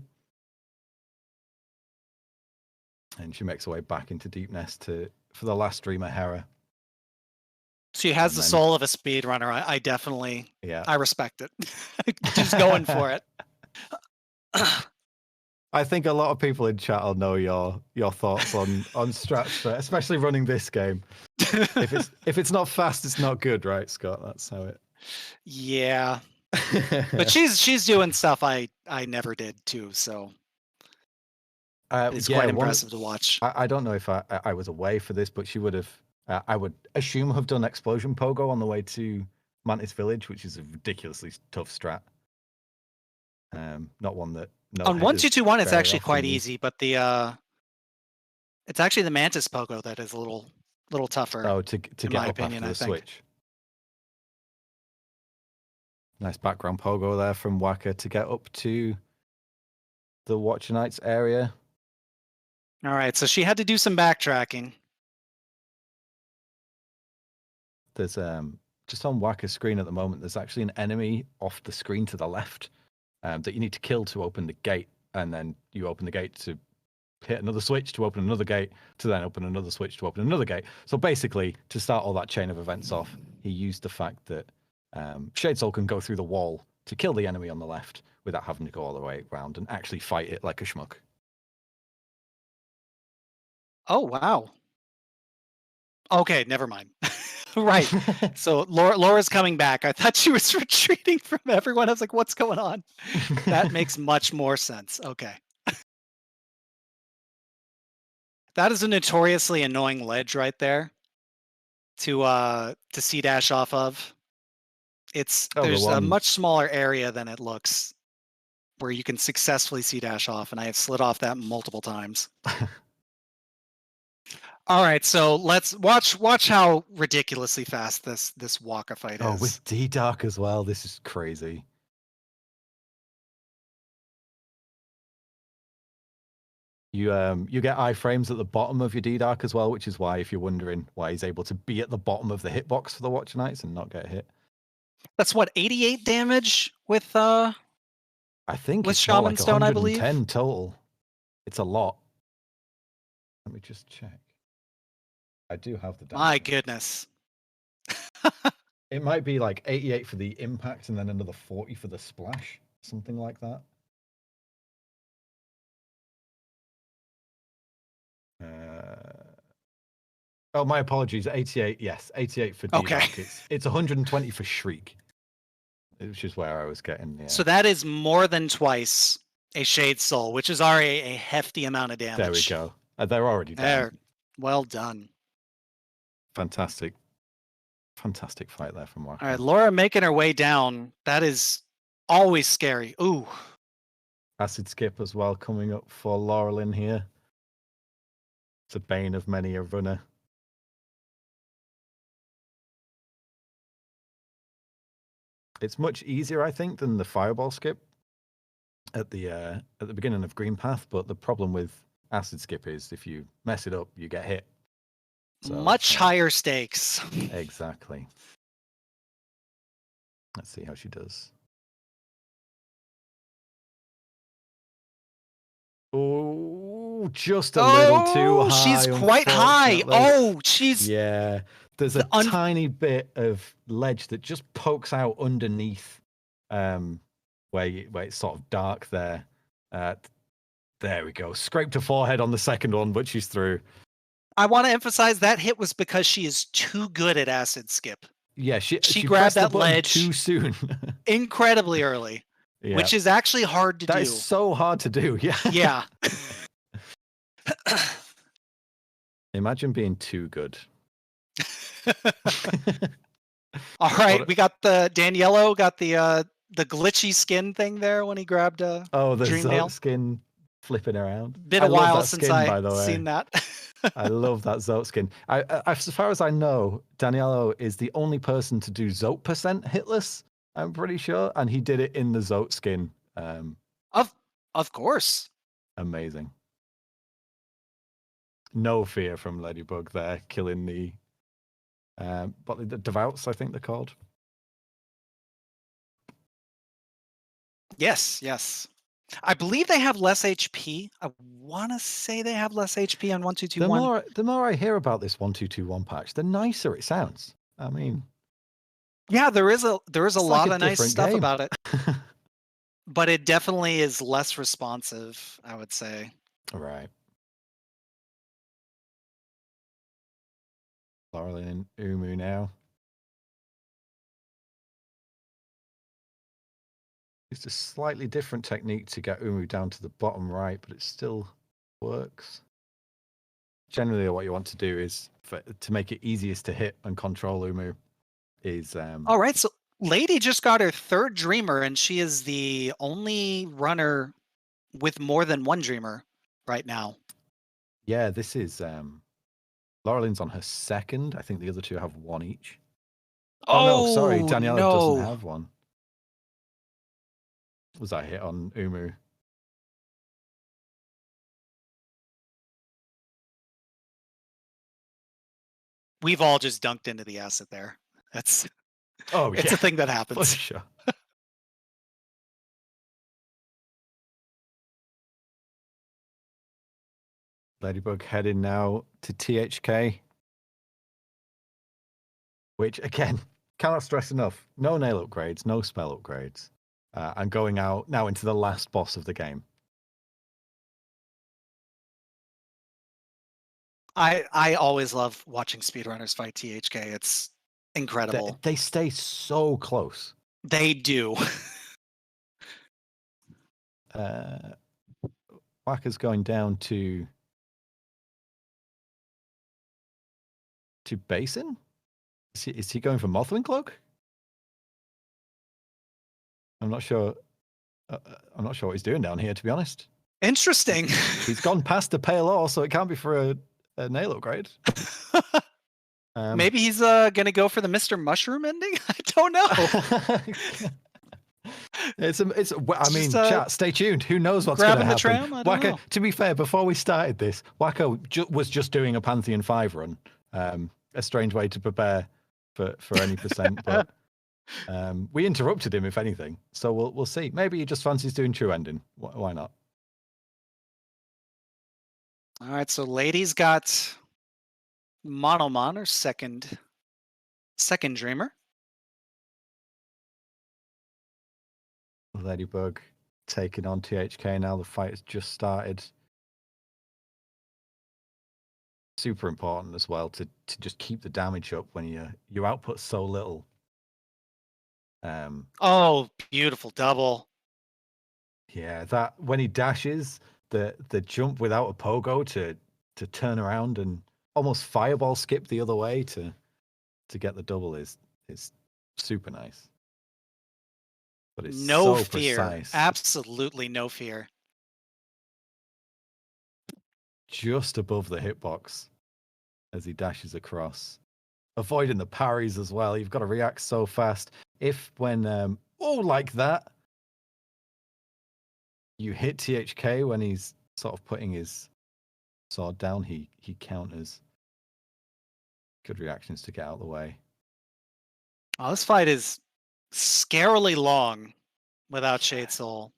And she makes her way back into Deep Nest for the last Dreamer Hera. She has the soul of a speedrunner. I definitely, I respect it. She's going for it. I think a lot of people in chat will know your thoughts on strats, especially running this game. If it's not fast, it's not good, right, Scott? That's how it. Yeah, but she's doing stuff I never did too, so it's quite impressive to watch. I don't know if I was away for this, but she would have. I would assume have done Explosion Pogo on the way to Mantis Village, which is a ridiculously tough strat. Not one that. On 1-2-2-1, it's actually quite easy, but it's actually the Mantis Pogo that is a little tougher. Oh, to get my up opinion, after the switch. Nice background pogo there from Waka to get up to the Watcher Knights area. All right, so she had to do some backtracking. There's just on Waka's screen at the moment, there's actually an enemy off the screen to the left that you need to kill to open the gate, and then you open the gate to hit another switch to open another gate, to then open another switch to open another gate. So basically, to start all that chain of events off, he used the fact that Shade Soul can go through the wall to kill the enemy on the left without having to go all the way around and actually fight it like a schmuck. Oh, wow. Okay, never mind. Right. So Laura's coming back. I thought she was retreating from everyone. I was like, what's going on? That makes much more sense. Okay. That is a notoriously annoying ledge right there to C-dash off of. There's a much smaller area than it looks where you can successfully C-dash off, and I have slid off that multiple times. All right, so let's watch how ridiculously fast this Waka fight is. Oh, with D-Dark as well. This is crazy. You get iframes at the bottom of your D-Dark as well, which is why, if you're wondering why he's able to be at the bottom of the hitbox for the Watcher Knights and not get hit. That's what, 88 damage with I think with it's Shaman like Stone, I believe. 110 total. It's a lot. Let me just check. I do have the damage. My goodness. It might be like 88 for the impact and then another 40 for the splash, something like that. Oh, my apologies. 88, yes, 88 for D-Dark. Okay. It's 120 for Shriek, which is where I was getting. Yeah. So that is more than twice a Shade Soul, which is already a hefty amount of damage. There we go. They're already down. Well done. Fantastic fight there from Waka. All right, Laura making her way down. That is always scary. Ooh. Acid skip as well coming up for Loralynn here. It's a bane of many a runner. It's much easier, I think, than the fireball skip at the beginning of Green Path. But the problem with acid skip is if you mess it up, you get hit. So, much higher stakes. Exactly. Let's see how she does. Oh, just a little too high. She's quite high. Oh, yeah. There's a tiny bit of ledge that just pokes out underneath, where it's sort of dark there. There we go. Scraped her forehead on the second one, but she's through. I want to emphasize that hit was because she is too good at acid skip. Yeah, she grabbed that ledge too soon, incredibly early, which is actually hard to do. That is so hard to do. Yeah. Yeah. Imagine being too good. All right, we got the Daniello got the glitchy skin thing there when he grabbed the Zote skin flipping around. Been a while since I've seen that. I love that Zote skin. As far as I know, Daniello is the only person to do Zote percent hitless, I'm pretty sure, and he did it in the Zote skin. Of course. Amazing. No fear from Leydybug there, killing the Devouts, I think they're called. Yes. I believe they have less HP. I want to say they have less HP on 1221. The more I hear about this 1221 patch, the nicer it sounds. I mean, yeah, there is a lot of nice stuff game. about it, but it definitely is less responsive, I would say. Right. Loralynn and Umu now. It's a slightly different technique to get Umu down to the bottom right, but it still works. Generally, what you want to do is to make it easiest to hit and control Umu is. All right, so Lady just got her third Dreamer, and she is the only runner with more than one Dreamer right now. Yeah, this is Loralynn's on her second. I think the other two have one each. Oh no, sorry, Daniello doesn't have one. Was that hit on Umu? We've all just dunked into the acid there. It's a thing that happens. For sure. Leydybug heading now to THK. Which, again, cannot stress enough. No nail upgrades, no spell upgrades. And going out now into the last boss of the game. I always love watching speedrunners fight THK. It's incredible. They stay so close. They do. Waka's going down to Basin? Is he going for Mothwing Cloak? I'm not sure. I'm not sure what he's doing down here, to be honest. Interesting. He's gone past the pale ore, so it can't be for a nail upgrade. Maybe he's gonna go for the Mr. Mushroom ending. I don't know. I mean, chat, stay tuned. Who knows what's going to happen? Tram? I don't know. To be fair, before we started this, Waka was just doing a Pantheon 5 run. A strange way to prepare for any percent, but we interrupted him, if anything. So we'll see. Maybe he just fancies doing true ending. Why not? All right, so Lady's got Monomon, or second Dreamer. Leydybug taking on THK now. The fight has just started. Super important as well to just keep the damage up when you output so little. Oh, beautiful double. Yeah, that when he dashes, the jump without a pogo to turn around and almost fireball skip the other way to get the double is super nice. But it's no so fear. Precise. Absolutely no fear. Just above the hitbox as he dashes across. avoiding the parries as well. You've got to react so fast. If when like that, you hit THK when he's sort of putting his sword down, he counters. Good reactions to get out of the way. Oh, this fight is scarily long without Shade Soul.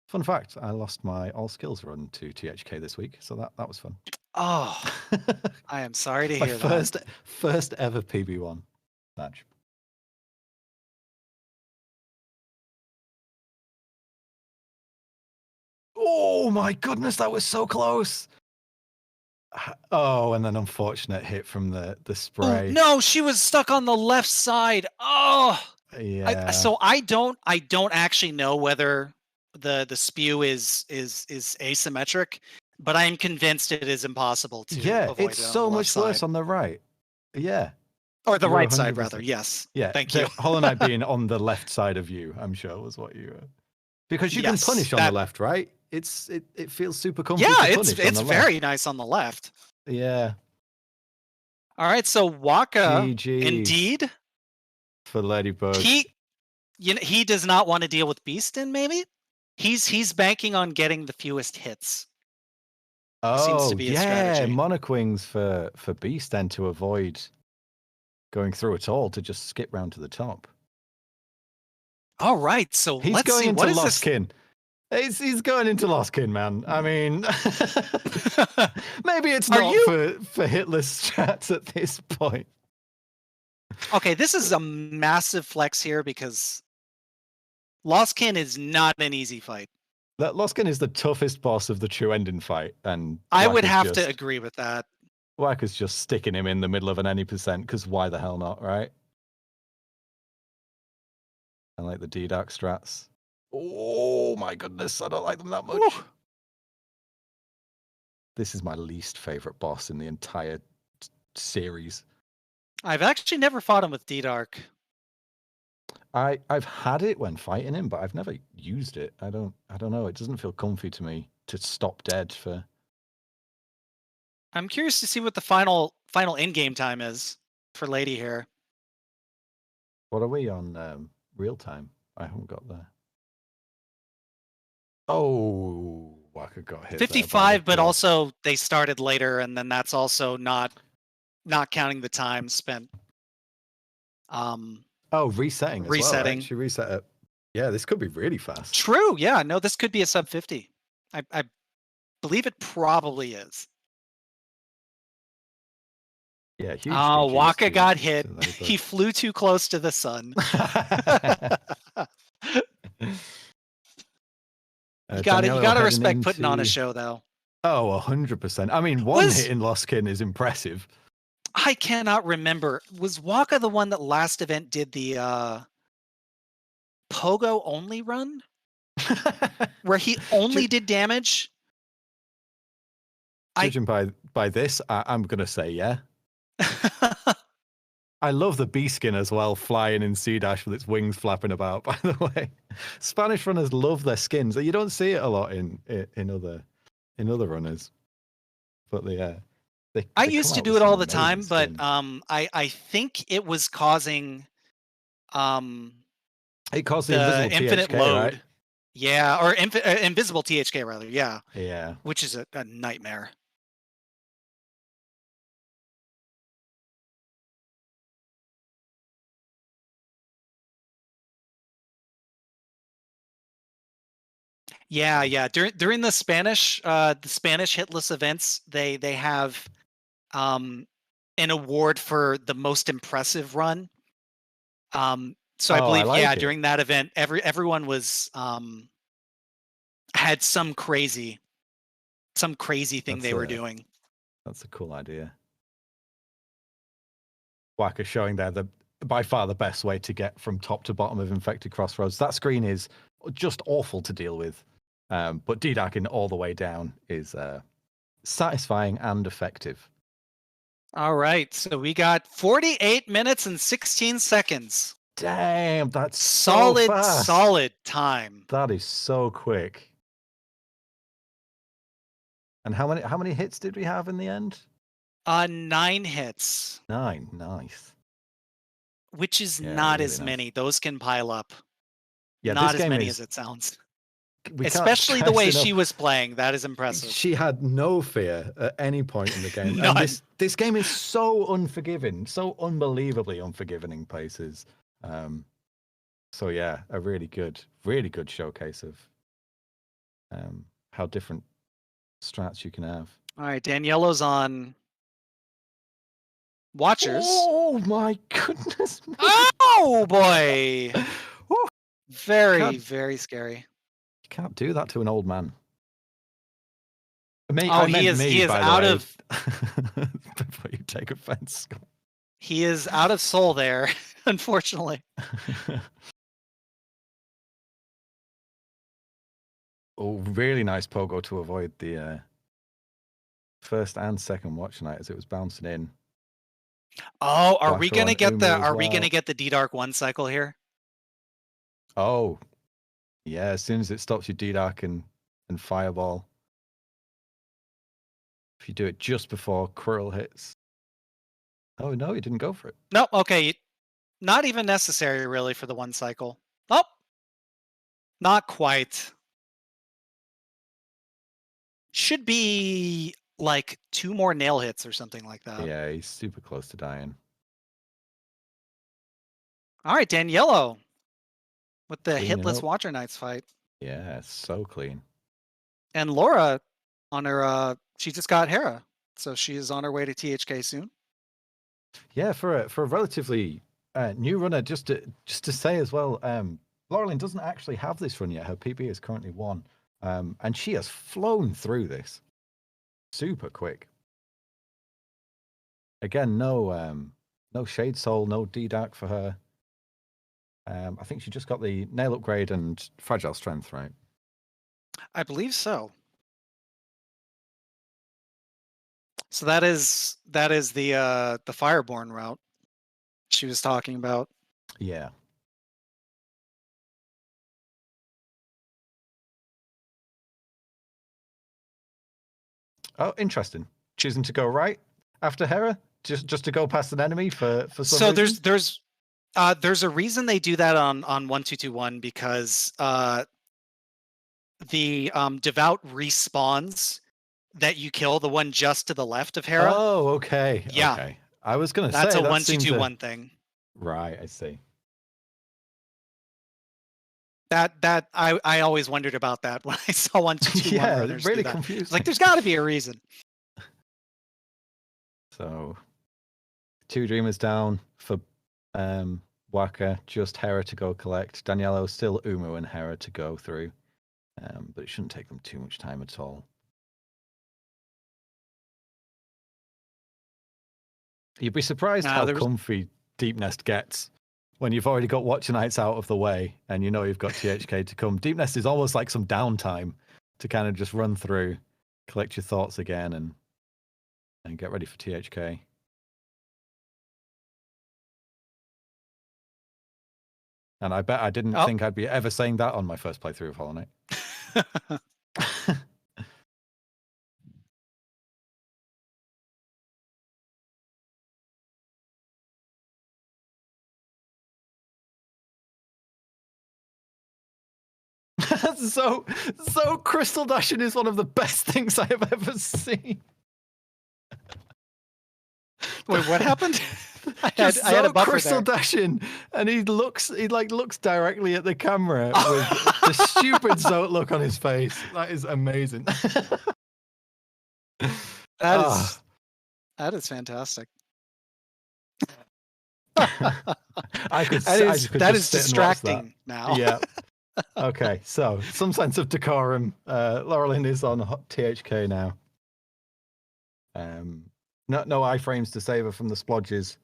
Fun fact, I lost my all skills run to THK this week, so that was fun. Oh, I am sorry to hear that. First ever PB1 match. Oh my goodness, that was so close. Oh, and then unfortunate hit from the spray. Oh, no, she was stuck on the left side. Oh, yeah. So I don't actually know whether the spew is asymmetric, but I am convinced it is impossible to avoid it's it on so the left much side. worse on the right. Yeah. Or the right side, rather. Yes. Yeah. Thank you. Hollow Knight being on the left side of you, I'm sure, was what you were. Because you can punish on the left, right? It feels super comfy. Yeah, to punish it's very nice on the left. Yeah. All right, so Waka, GG indeed, for Leydybug. He does not want to deal with Beastin. Maybe he's banking on getting the fewest hits. Seems to be his strategy. Monarch Wings for Beast then to avoid going through it all, to just skip round to the top. All right, so he's let's going see. into What is Lost this? Kin. He's going into Lost Kin, man. I mean, maybe it's not for hitless strats at this point. Okay, this is a massive flex here because Lost Kin is not an easy fight. Lost Kin is the toughest boss of the true ending fight, and I would have to agree with that. Wacker's just sticking him in the middle of an any percent, because why the hell not, right? I like the D-Dark strats. Oh my goodness, I don't like them that much. Ooh. This is my least favorite boss in the entire series. I've actually never fought him with D-Dark. I've had it when fighting him, but I've never used it. I don't know. It doesn't feel comfy to me to stop dead for. I'm curious to see what the final in-game time is for Lady here. What are we on real time? I haven't got there. Oh, Waka got hit. 55, but also they started later, and then that's also not counting the time spent. Resetting. As well, right? She reset it. Yeah, this could be really fast. True. Yeah. No, this could be a sub 50. I believe it probably is. Yeah. Huge. Oh, Waka got hit. He flew too close to the sun. You gotta respect putting on a show, though. Oh, 100%. I mean, one hit in Lost Kin is impressive. I cannot remember. Was Waka the one that last event did the Pogo only run? Where he only did damage? Judging by this, I'm going to say yeah. I love the bee skin as well, flying in Sea Dash with its wings flapping about, by the way. Spanish runners love their skins. You don't see it a lot in other runners. But I used to do it all the time, but I think it was causing it caused the infinite THK, load. Right? Yeah, or invisible THK rather. Yeah. Yeah. Which is a nightmare. Yeah. During the Spanish hitless events, they have an award for the most impressive run. So I believe during that event, everyone was had some crazy thing they were doing. That's a cool idea. Waka showing there by far the best way to get from top to bottom of Infected Crossroads. That screen is just awful to deal with. But D-Darking all the way down is satisfying and effective. All right, so we got 48 minutes and 16 seconds. Damn, that's solid, so fast. Solid time. That is so quick. And how many hits did we have in the end? 9 hits. 9, nice. Which is Yeah, not really as nice. many. Those can pile up. Yeah, not this as game many is, as it sounds. we can't Especially the stress way enough. she was playing. That is impressive. She had no fear at any point in the game. None. And this game is so unforgiving, so unbelievably unforgiving in places. So yeah, a really good showcase of how different strats you can have. All right, Daniello's on Watchers. Oh my goodness. Oh boy. Woo. Very, very scary. You can't do that to an old man. He is out of before you take offense. He is out of soul there, unfortunately. Oh, really nice pogo to avoid the first and second watch night as it was bouncing in. Oh, are we gonna get the D Dark 1 cycle here? Oh, yeah. As soon as it stops your D Dark and Fireball, if you do it just before Quirrell hits. Oh no, he didn't go for it. No, okay, not even necessary really for the 1 cycle. Oh, not quite. Should be like 2 more nail hits or something like that. Yeah, he's super close to dying. All right, Daniello with the Cleaning hitless up. Watcher Knights fight. Yeah, so clean. And Laura on her she just got Hera, so she is on her way to THK soon. Yeah, for a relatively new runner, just to say as well, Loralynn doesn't actually have this run yet. Her PB is currently 1, and she has flown through this super quick. Again, no Shade Soul, no D Dark for her. I think she just got the nail upgrade and fragile strength, right? I believe so. So that is the Fireborn route she was talking about. Yeah. Oh, interesting. Choosing to go right after Hera, just to go past an enemy for some so reason? there's a reason they do that on 1221 because the devout respawns that you kill, the one just to the left of Hera. Oh, okay. Yeah. Okay. I was going to say that's a that 1221 thing. Right, I see. That I always wondered about that when I saw 1221 yeah, runners really do that. confusing. It's like there's got to be a reason. So 2 Dreamers down for Waka, just Hera to go collect. Daniello still Umu and Hera to go through. But it shouldn't take them too much time at all. You'd be surprised how comfy Deep Nest gets when you've already got Watcher Knights out of the way and you know you've got THK to come. Deep Nest is almost like some downtime to kind of just run through, collect your thoughts again, and get ready for THK. And I bet I didn't think I'd be ever saying that on my first playthrough of Hollow Knight. so Crystal Dashing is one of the best things I have ever seen. Wait, what happened? I had a buffer Crystal there. Dashing, and he looks directly at the camera with the stupid Zote look on his face. That is amazing. That is fantastic. That is distracting now. Yeah. Okay, so some sense of decorum. Loralynn is on THK now. No iframes to save her from the splodges.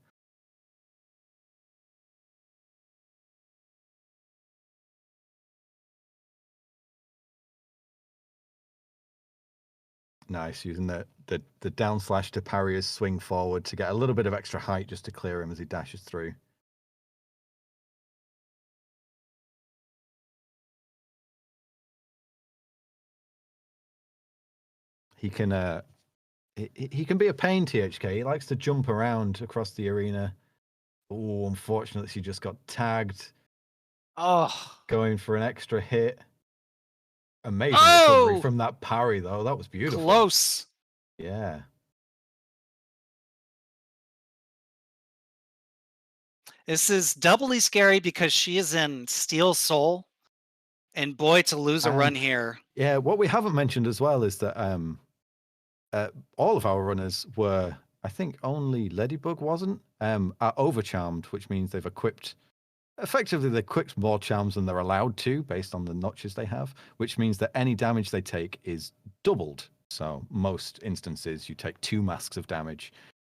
Nice, using the down slash to parry his swing forward to get a little bit of extra height just to clear him as he dashes through. He can he can be a pain, THK. He likes to jump around across the arena. Oh, unfortunately, she just got tagged. Oh. Going for an extra hit. Amazing recovery from that parry, though. That was beautiful. Close. Yeah. This is doubly scary because she is in Steel Soul. And boy, to lose a run here. Yeah, what we haven't mentioned as well is that all of our runners were, I think only Leydybug wasn't, are overcharmed, which means they've effectively equipped more charms than they're allowed to based on the notches they have, which means that any damage they take is doubled. So most instances you take 2 masks of damage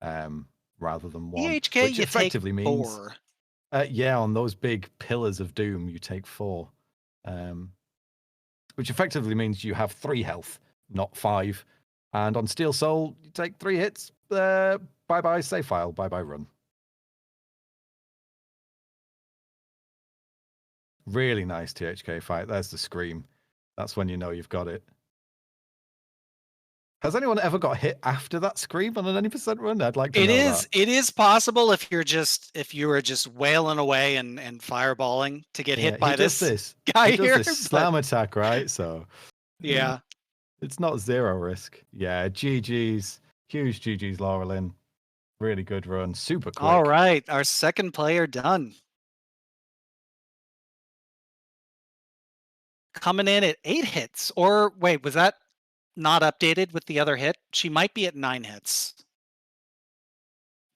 rather than 1. THK, which you effectively take means 4. Yeah, on those big pillars of doom you take 4. Which effectively means you have 3 health, not 5. And on Steel Soul, you take 3 hits. Bye-bye save file, bye-bye run. Really nice THK fight. There's the scream. That's when you know you've got it. Has anyone ever got hit after that scream on an any % run? I'd like to know that. It is possible if you were just wailing away and fireballing to get hit by this guy here. This slam attack, right? So yeah. It's not 0 risk. Yeah, GG's. Huge GG's, Loralynn. Really good run. Super quick. All right, our second player done. Coming in at 8 hits. Or wait, was that not updated with the other hit? She might be at 9 hits.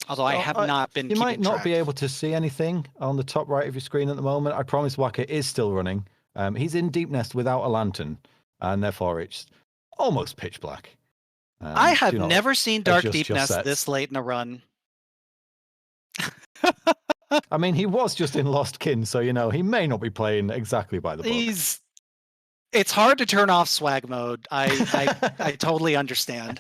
Although I have not been keeping track. You might not be able to see anything on the top right of your screen at the moment. I promise Waka is still running. He's in Deep Nest without a lantern, and therefore it's almost pitch black. I have never seen Dark Deep Nest this late in a run. I mean, he was just in Lost Kin, so, he may not be playing exactly by the book. It's hard to turn off swag mode. I totally understand.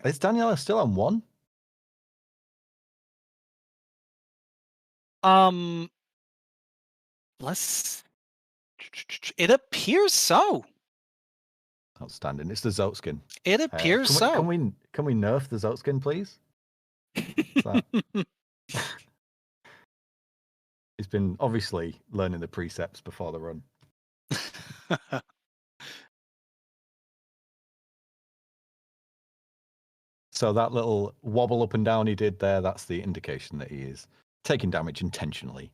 Is Daniella still on 1? It appears so. Outstanding. It's the Zote skin. It appears so. Can we nerf the Zote skin, please? He's been obviously learning the precepts before the run. So that little wobble up and down he did there, that's the indication that he is taking damage intentionally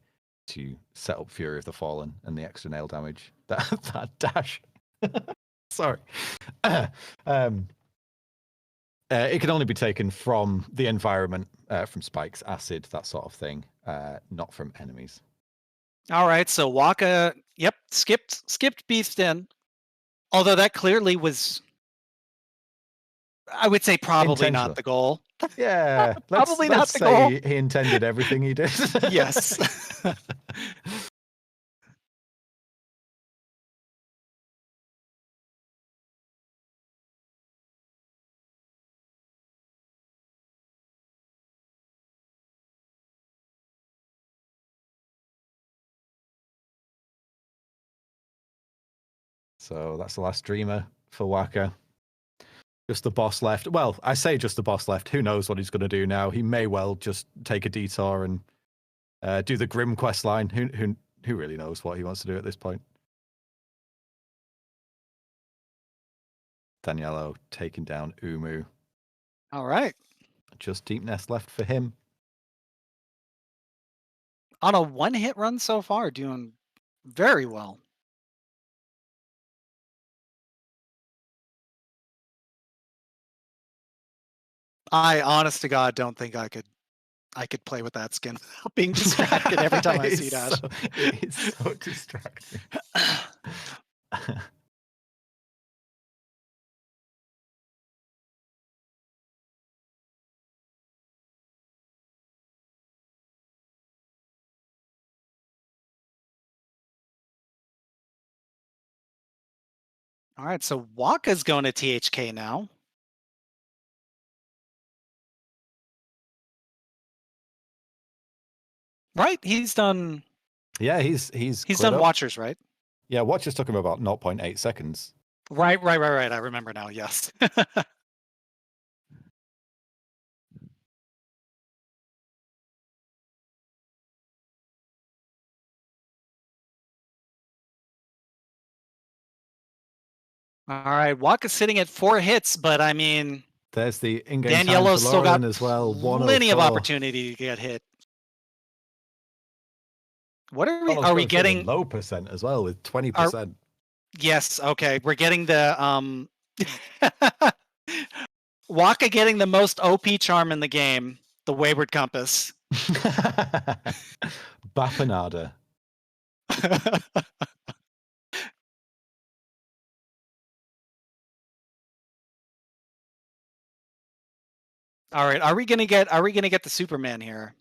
to set up Fury of the Fallen and the extra nail damage. That dash. Sorry. It can only be taken from the environment, from spikes, acid, that sort of thing, not from enemies. All right, so Waka, skipped Beast in. Although that clearly was, I would say, probably not the goal. Yeah, probably not the goal. He intended everything he did. Yes. So that's the last dreamer for Waka. Just the boss left. Well, I say just the boss left. Who knows what he's going to do now? He may well just take a detour and do the Grim quest line. Who really knows what he wants to do at this point? Daniello taking down Umu. All right. Just Deep Nest left for him. On a 1-hit run so far, doing very well. I, honest to God, don't think I could play with that skin without being distracted every time I see that. It's so distracting. All right, so Waka's going to THK now. Right, he's done. Yeah, he's done Watchers, right? Yeah, Watchers took him about 0.8 seconds. Right. I remember now. Yes. All right, Waka's sitting at 4 hits, but I mean, there's the in-game time for Daniello's still got Loralynn as well. plenty of 104. opportunity to get hit. What are we? Almost Are we goes to the getting low percent as well with 20%? Yes. Okay, we're getting the Waka getting the most OP charm in the game, the Wayward Compass. Bapanada. All right, are we gonna get the Superman here?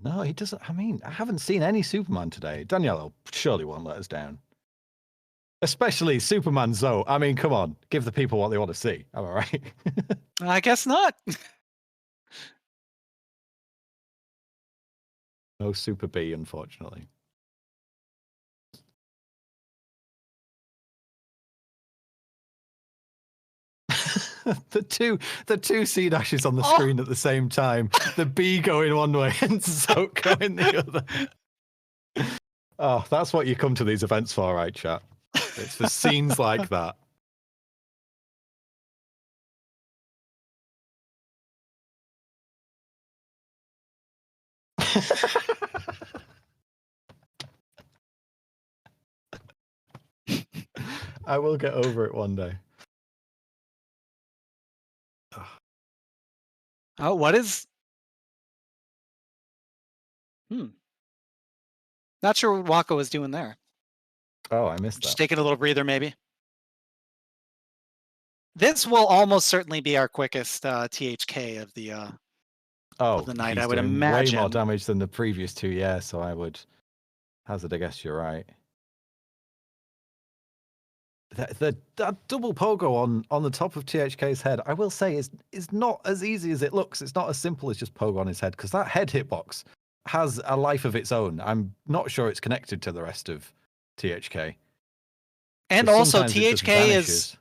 No, he doesn't. I mean, I haven't seen any Superman today. Daniello surely won't let us down. Especially Superman Zoe. I mean, come on, give the people what they want to see. Am I right? I guess not. No Super B, unfortunately. the two C dashes on the screen at the same time. The B going one way and Zoe going the other. Oh, that's what you come to these events for, right, chat? It's for scenes like that. I will get over it one day. Oh, what is? Not sure what Waka was doing there. Oh, I missed that. Just taking a little breather, maybe. This will almost certainly be our quickest THK of the night. I would imagine way more damage than the previous two. Yeah, so I would hazard a guess. You're right. That double pogo on the top of THK's head, I will say, is not as easy as it looks. It's not as simple as just pogo on his head, because that head hitbox has a life of its own. I'm not sure it's connected to the rest of THK. And also THK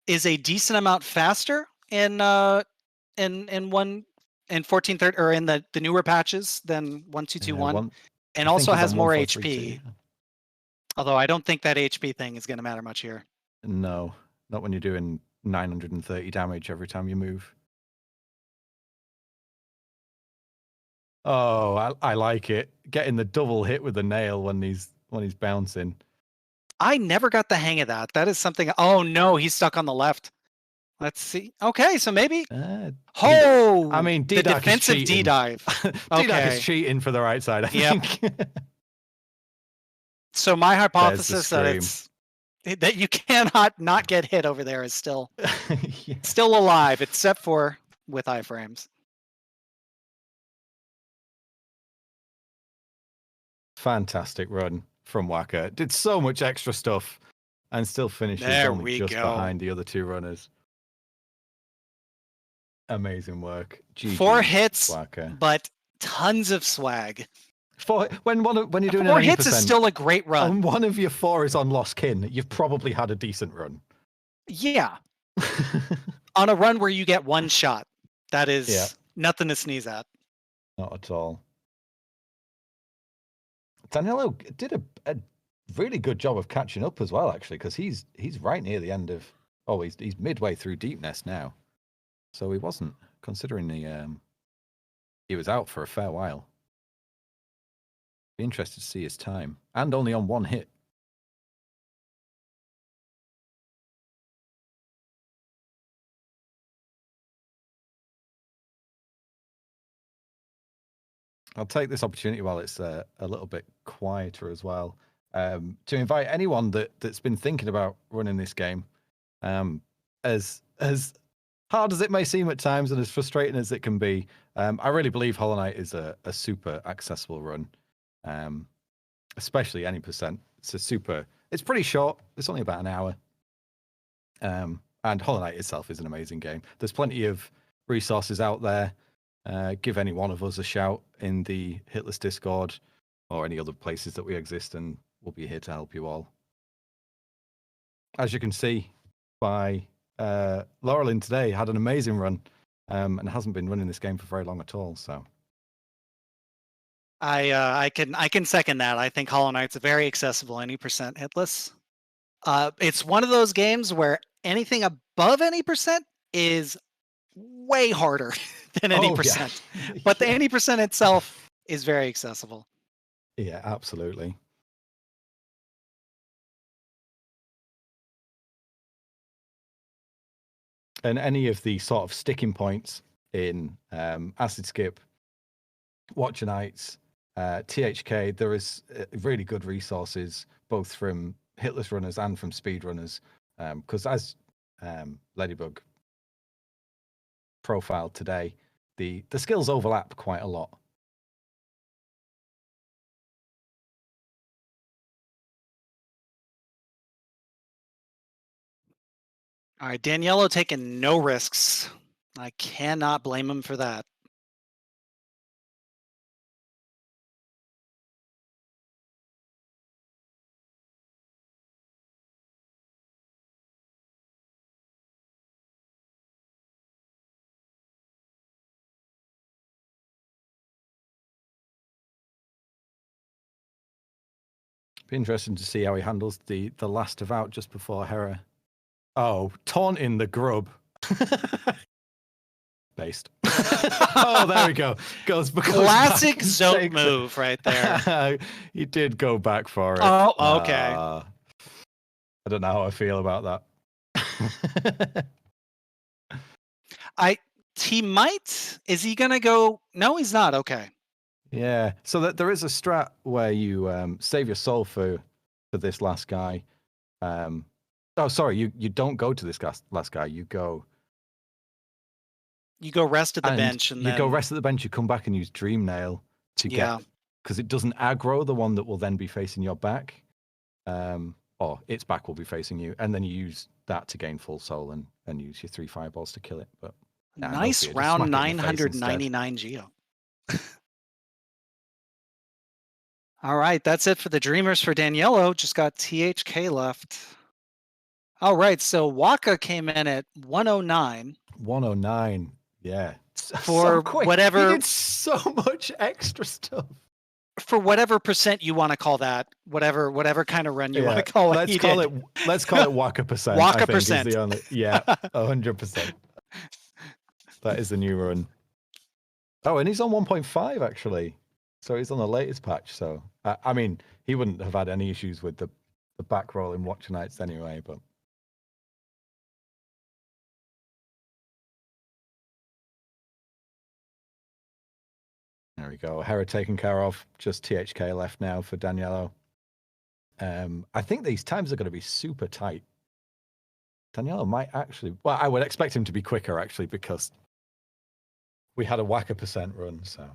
is a decent amount faster in 1430 or in the newer patches than 1221, and also has more HP. Although I don't think that HP thing is going to matter much here. No, not when you're doing 930 damage every time you move. Oh, I like it. Getting the double hit with the nail when he's bouncing. I never got the hang of that. That is something. Oh no, he's stuck on the left. Let's see. Okay, so maybe. I mean, the defensive D dive. D-Dag is cheating for the right side, I think. So my hypothesis that you cannot not get hit over there is still still alive, except for with iframes. Fantastic run from Waka. Did so much extra stuff and still finishes only just behind the other two runners. Amazing work. GG, 4 hits, Waka. but tons of swag. When you're doing 4 hits is still a great run. And one of your 4 is on Lost Kin, you've probably had a decent run. Yeah. On a run where you get one shot, that is nothing to sneeze at. Not at all. Daniello did a really good job of catching up as well, actually, because he's right near the end of. Oh, he's midway through Deep Nest now, so he wasn't considering he was out for a fair while. Be interested to see his time, and only on 1 hit. I'll take this opportunity while it's a little bit quieter as well, to invite anyone that's been thinking about running this game, as hard as it may seem at times and as frustrating as it can be. I really believe Hollow Knight is a super accessible run, especially any percent. It's pretty short. It's only about an hour, and Hollow Knight itself is an amazing game. There's plenty of resources out there. Give any one of us a shout in the Hitless Discord or any other places that we exist, and we'll be here to help you all. as you can see by Loralynn today, had an amazing run and hasn't been running this game for very long at all. So I can second that. I think Hollow Knight's very accessible, any percent hitless. It's one of those games where anything above any percent is way harder than any percent. Yeah. But the any percent itself is very accessible. Yeah, absolutely. And any of the sort of sticking points in Acid Skip, Watcher Nights, THK, there is really good resources, both from hitless runners and from speedrunners. Because as Leydybug profiled today, the skills overlap quite a lot. All right, Daniello taking no risks. I cannot blame him for that. Be interesting to see how he handles the last of out just before Hera. Oh, taunting the grub. Based. Oh, there we go. Goes classic Zote move right there. He did go back for it. Oh, okay. I don't know how I feel about that. He might. Is he gonna go? No, he's not. Okay. Yeah. So that there is a strat where you save your soul for this last guy. Oh, sorry. You don't go to this last guy. You go rest at the bench, and you go rest at the bench. You come back and use Dream Nail to get, because it doesn't aggro the one that will then be facing your back, or its back will be facing you, and then you use that to gain full soul and use your 3 fireballs to kill it. But nice round 999 Geo. All right, that's it for the Dreamers for Daniello. Just got THK left. All right, so Waka came in at 109. 109. Yeah. For whatever. He did so much extra stuff. For whatever percent you want to call that, whatever kind of run you want to call it. Let's call it Waka percent. Waka percent. 100%. That is the new run. Oh, and he's on 1.5 actually. So he's on the latest patch. So I mean, he wouldn't have had any issues with the back roll in Watcher Nights anyway, but. There we go. Hera taken care of. Just THK left now for Daniello. I think these times are going to be super tight. Daniello might actually... Well, I would expect him to be quicker, actually, because we had a Waka percent run, so...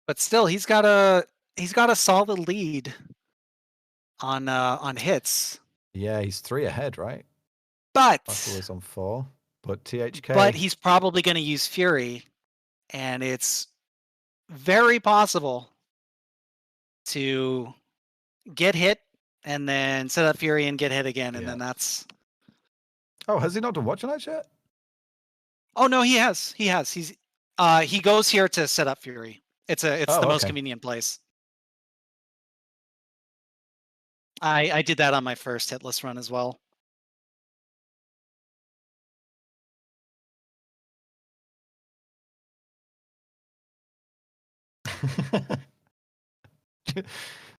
But still, he's got a solid lead on hits. Yeah, he's 3 ahead, right? But... Buffalo is on 4. But THK... But he's probably going to use Fury, and it's very possible to get hit and then set up Fury and get hit again, and then that's... Oh, has he not done Watcher Nights yet? Oh, no, he has. He goes here to set up Fury. It's the most convenient place. I did that on my first hitless run as well.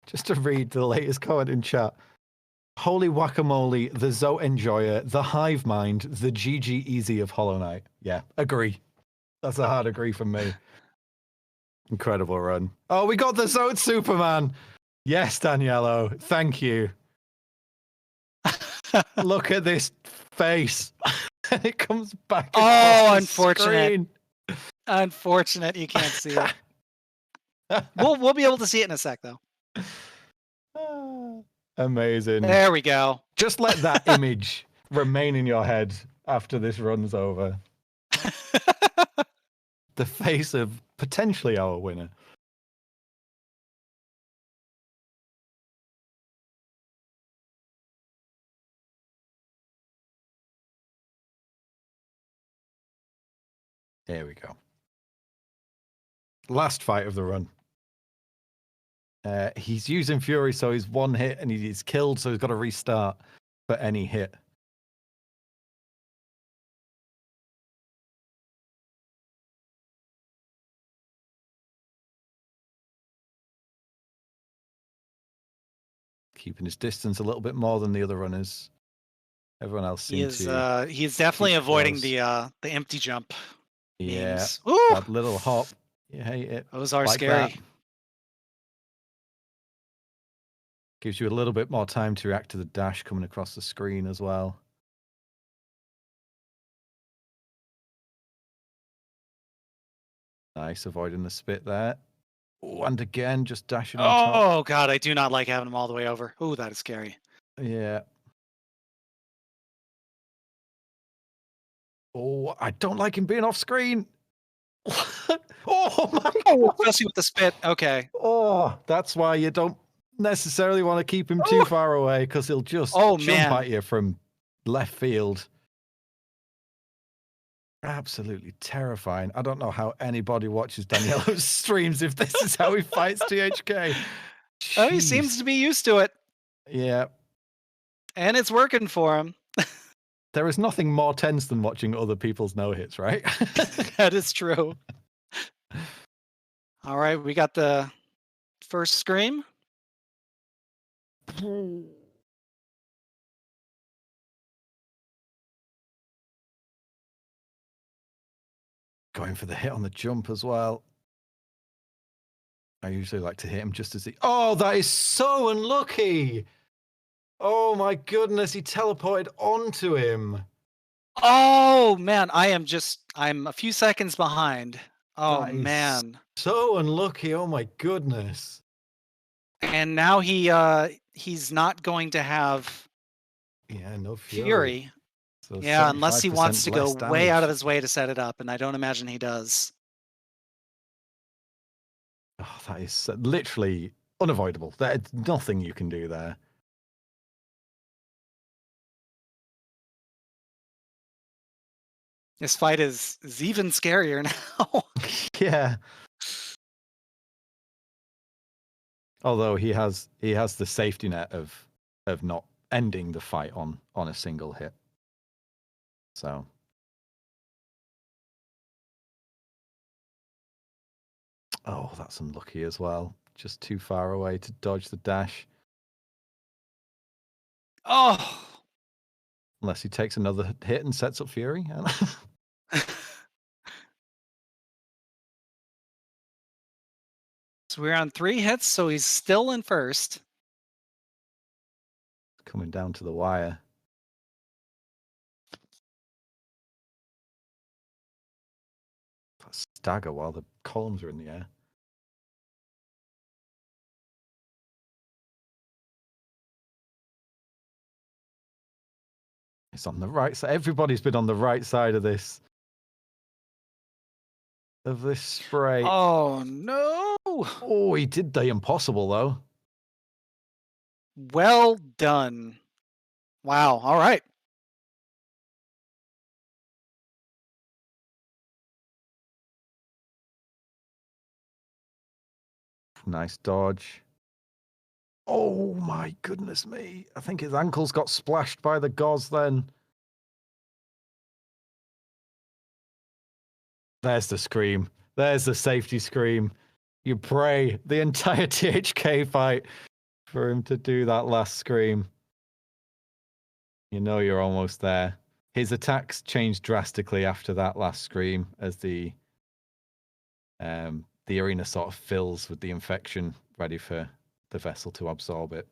Just to read the latest comment in chat. Holy Wakamouly, the Zote Enjoyer, the Hive Mind, the GG Easy of Hollow Knight. Yeah, agree. That's a hard agree from me. Incredible run. Oh, we got the Zote Superman. Yes, Daniello. Thank you. Look at this face. It comes back. Oh, unfortunate. Unfortunate you can't see it. We'll be able to see it in a sec, though. Amazing. There we go. Just let that image remain in your head after this run's over. The face of potentially our winner. There we go. Last fight of the run. He's using Fury, so he's one hit and he's killed, so he's got to restart for any hit. Keeping his distance a little bit more than the other runners. Everyone else seems to. He's definitely avoiding the empty jump. Yeah, memes. that little hop. You hate it. Those are like scary. That. Gives you a little bit more time to react to the dash coming across the screen as well. Nice, avoiding the spit there. Oh, and again, just dashing on top. Oh, God, I do not like having him all the way over. Oh, that is scary. Yeah. Oh, I don't like him being off screen. Oh, my God. Especially with the spit. Okay. Oh, that's why you don't necessarily want to keep him too far away, because he'll just jump at you from left field. Absolutely terrifying. I don't know how anybody watches Daniello's streams if this is how he fights THK. Oh, he seems to be used to it. Yeah. And it's working for him. There is nothing more tense than watching other people's no-hits, right? That is true. All right, we got the first scream. Going for the hit on the jump as well. I usually like to hit him just as he... Oh, that is so unlucky! Oh my goodness, he teleported onto him. Oh, man, I'm a few seconds behind. Oh, man. So unlucky, oh my goodness. And now he's not going to have no Fury. So yeah, unless he wants to go way out of his way to set it up, and I don't imagine he does. Oh, that is literally unavoidable. There's nothing you can do there. This fight is even scarier now. Yeah. Although he has the safety net of not ending the fight on a single hit. So oh, that's unlucky as well. Just too far away to dodge the dash. Oh. Unless he takes another hit and sets up Fury. So we're on 3 hits, so he's still in first. Coming down to the wire. Stagger while the columns are in the air. It's on the right side. Everybody's been on the right side of this spray. Oh no! Oh, he did the impossible though. Well done. Wow. All right. Nice dodge. Oh my goodness me. I think his ankles got splashed by the gauze then. There's the scream. There's the safety scream. You pray the entire THK fight for him to do that last scream. You know you're almost there. His attacks changed drastically after that last scream as the arena sort of fills with the infection, ready for the vessel to absorb it.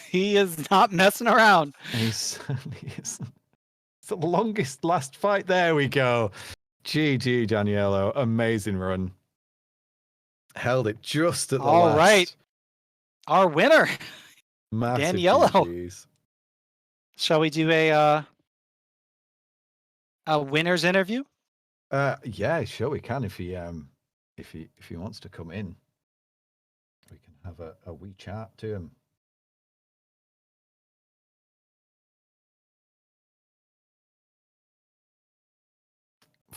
He is not messing around. It's the longest last fight. There we go. GG, Daniello. Amazing run. Held it just at the last. All right. Our winner, Massive Daniello. GGs. Shall we do a winner's interview? Yeah, sure we can. If he wants to come in, we can have a wee chat to him.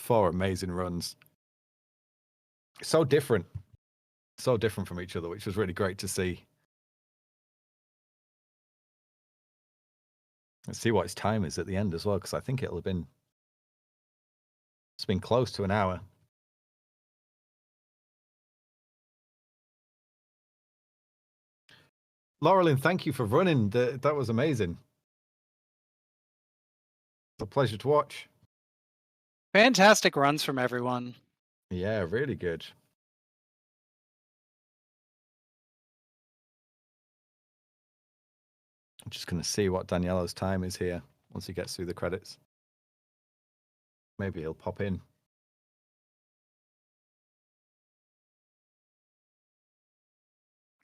4 amazing runs. So different from each other, which was really great to see. Let's see what his time is at the end as well, because I think it's been close to an hour. Loralynn, thank you for running. That was amazing. It's a pleasure to watch. Fantastic runs from everyone. Yeah, really good. I'm just going to see what Daniello's time is here once he gets through the credits. Maybe he'll pop in.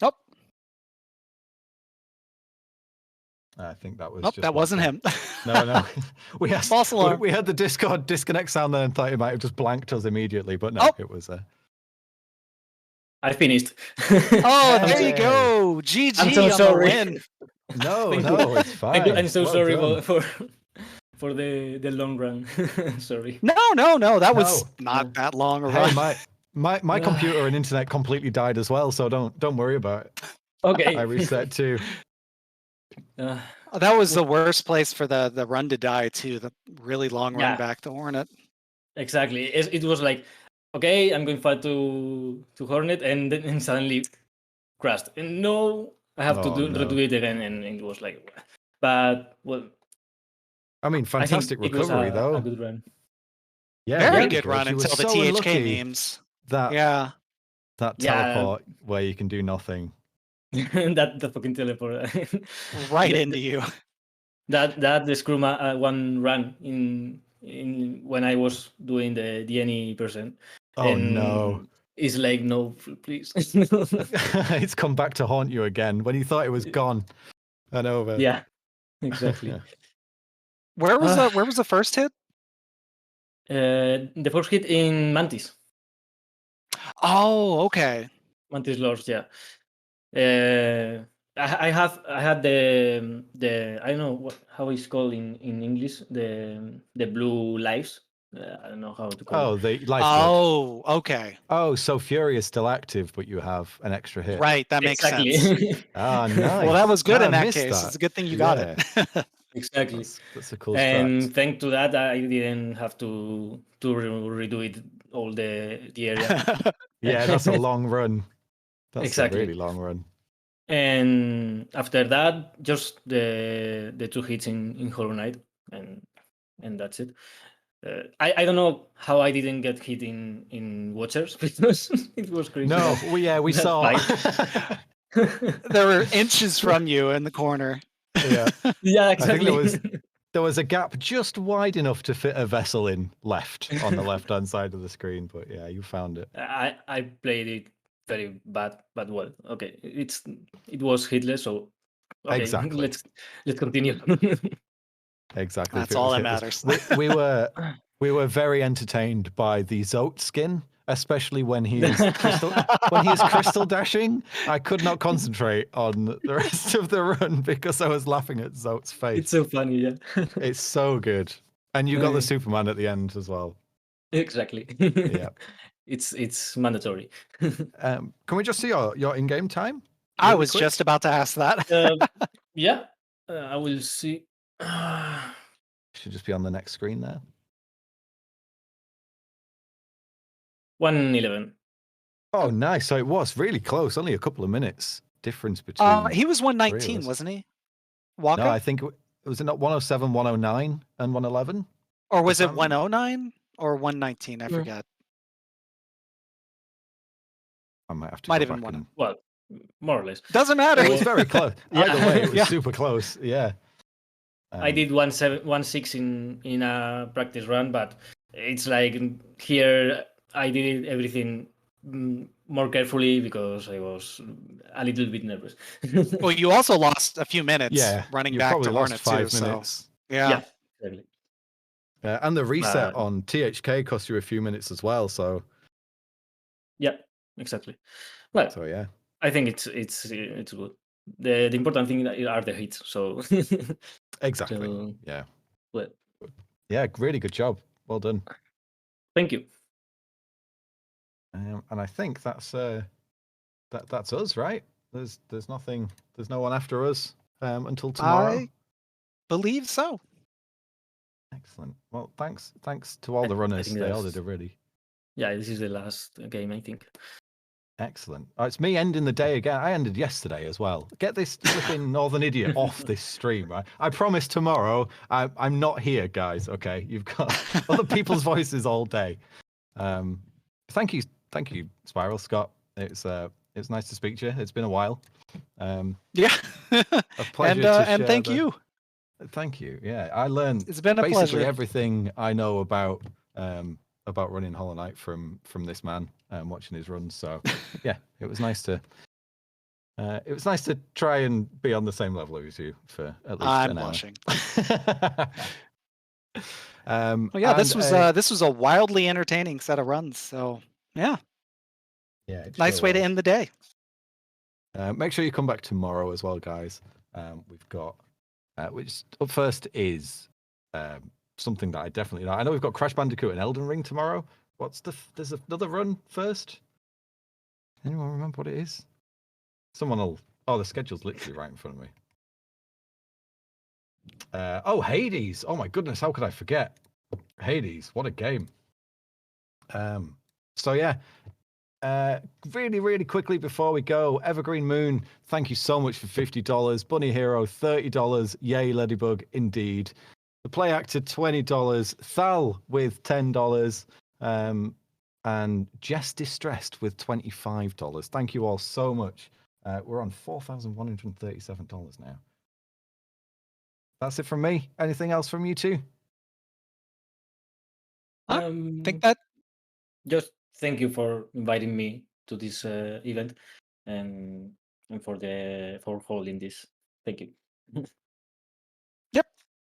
Nope. I think that was Nope, just that wasn't him. No. We had False alarm. We had the Discord disconnect sound there and thought it might have just blanked us immediately, but no, it was I finished. Oh, there you go. GG I'm so on sorry. the win. No, it's fine. I'm so Well sorry done. for the long run. Sorry. No. That was not that long a run. Hey, my computer and internet completely died as well, so don't worry about it. Okay. I reset too. That was the worst place for the run to die too. The really long run back to Hornet. Exactly. It was like, okay, I'm going fast to Hornet, and then suddenly crashed. And no, I have to redo it again, and it was like, but well. I mean, fantastic recovery though. A good run. Yeah, very good run until the THK memes. That teleport where you can do nothing. that the fucking teleport right into you. That the screw one run in when I was doing the any%. Oh no! It's like no, please. It's come back to haunt you again when you thought it was gone and over. Yeah, exactly. Where was the first hit? The first hit in Mantis. Oh, okay. Mantis Lords, yeah. I had the I don't know how it's called in English, the blue lives. I don't know how to call it. The life. Oh, okay. Oh, so Fury is still active, but you have an extra hit. Right, that makes sense. Ah, nice. Well, that was good in that case. It's a good thing you got it. Exactly. That's a cool And strat. thanks to that, I didn't have to redo it all the area. Yeah, that's a long run. That's exactly. a really long run. And after that, just the 2 hits in Hollow Knight, and that's it. I don't know how I didn't get hit in Watchers because it was crazy. No, we saw. There were inches from you in the corner. Yeah, yeah, exactly. I think there was a gap just wide enough to fit a vessel in left on the left-hand side of the screen. But yeah, you found it. I played it very bad, but well, okay. It was hitless, so okay, exactly. Let's continue. Exactly. That's all that matters. We were very entertained by the Zote skin, especially when he is crystal dashing. I could not concentrate on the rest of the run because I was laughing at Zote's face. It's so funny, yeah. It's so good. And you got the Superman at the end as well. Exactly. Yeah. It's mandatory. Can we just see your in-game time? I was just about to ask that. Yeah, I will see. Should just be on the next screen there. 1:11. Oh, nice. So it was really close. Only a couple of minutes difference between. He was 119, wasn't he? Waka? No, I think was it not 107, 109, and 111? Or was it 109 or 119? I forget. I might have to. Might have been one. Well, more or less. Doesn't matter. It was very close. Yeah. Either way, it was super close. Yeah. I did 1:16 in a practice run, but it's like here I did everything more carefully because I was a little bit nervous. Well, you also lost a few minutes running you back probably to lost Hornet 5 minutes. So, yeah. Exactly. And the reset on THK cost you a few minutes as well. So yeah, exactly. Well, so yeah, I think it's good. The important thing are the hits. So exactly. So, yeah. Well. Yeah, really good job. Well done. Thank you. And I think that's us, right? There's nothing. There's no one after us until tomorrow. I believe so. Excellent. Well, thanks to all the runners. think They all that's- did a really Yeah, this is the last game, I think. excellent. Oh, it's me ending the day again. I ended yesterday as well. Get this flipping northern idiot off this stream, right? I promise tomorrow I'm not here, guys. Okay, you've got other people's voices all day. Thank you, Spiral Scott. It's nice to speak to you. It's been a while. Yeah. A pleasure to and share thank the- you. Thank you. Yeah, I learned It's been a basically pleasure. everything I know about running Hollow Knight from this man, watching his runs. So yeah, it was nice to try and be on the same level as you for at least I'm an blushing. hour. Well, yeah, this and was a wildly entertaining set of runs. So yeah, it nice sure way to was. end the day. Make sure you come back tomorrow as well, guys. We've got which up first is something that I definitely know. I know we've got Crash Bandicoot and Elden Ring tomorrow. There's another run first. Anyone remember what it is? Someone will. Oh, the schedule's literally right in front of me. Hades. Oh my goodness, how could I forget? Hades, what a game. So yeah. Really, really quickly before we go, Evergreen Moon, thank you so much for $50. Bunny Hero, $30. Yay, Leydybug, indeed. The Play Actor, $20. Thal with $10. And Jess Distressed with $25. Thank you all so much. We're on $4,137 now. That's it from me. Anything else from you two? I think that Just thank you for inviting me to this event and for holding this. Thank you.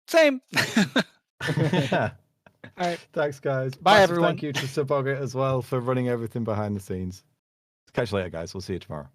same. Yeah. All right. Thanks, guys. Bye, Massive everyone. Thank you to Sir Boggett as well for running everything behind the scenes. Catch you later, guys. We'll see you tomorrow.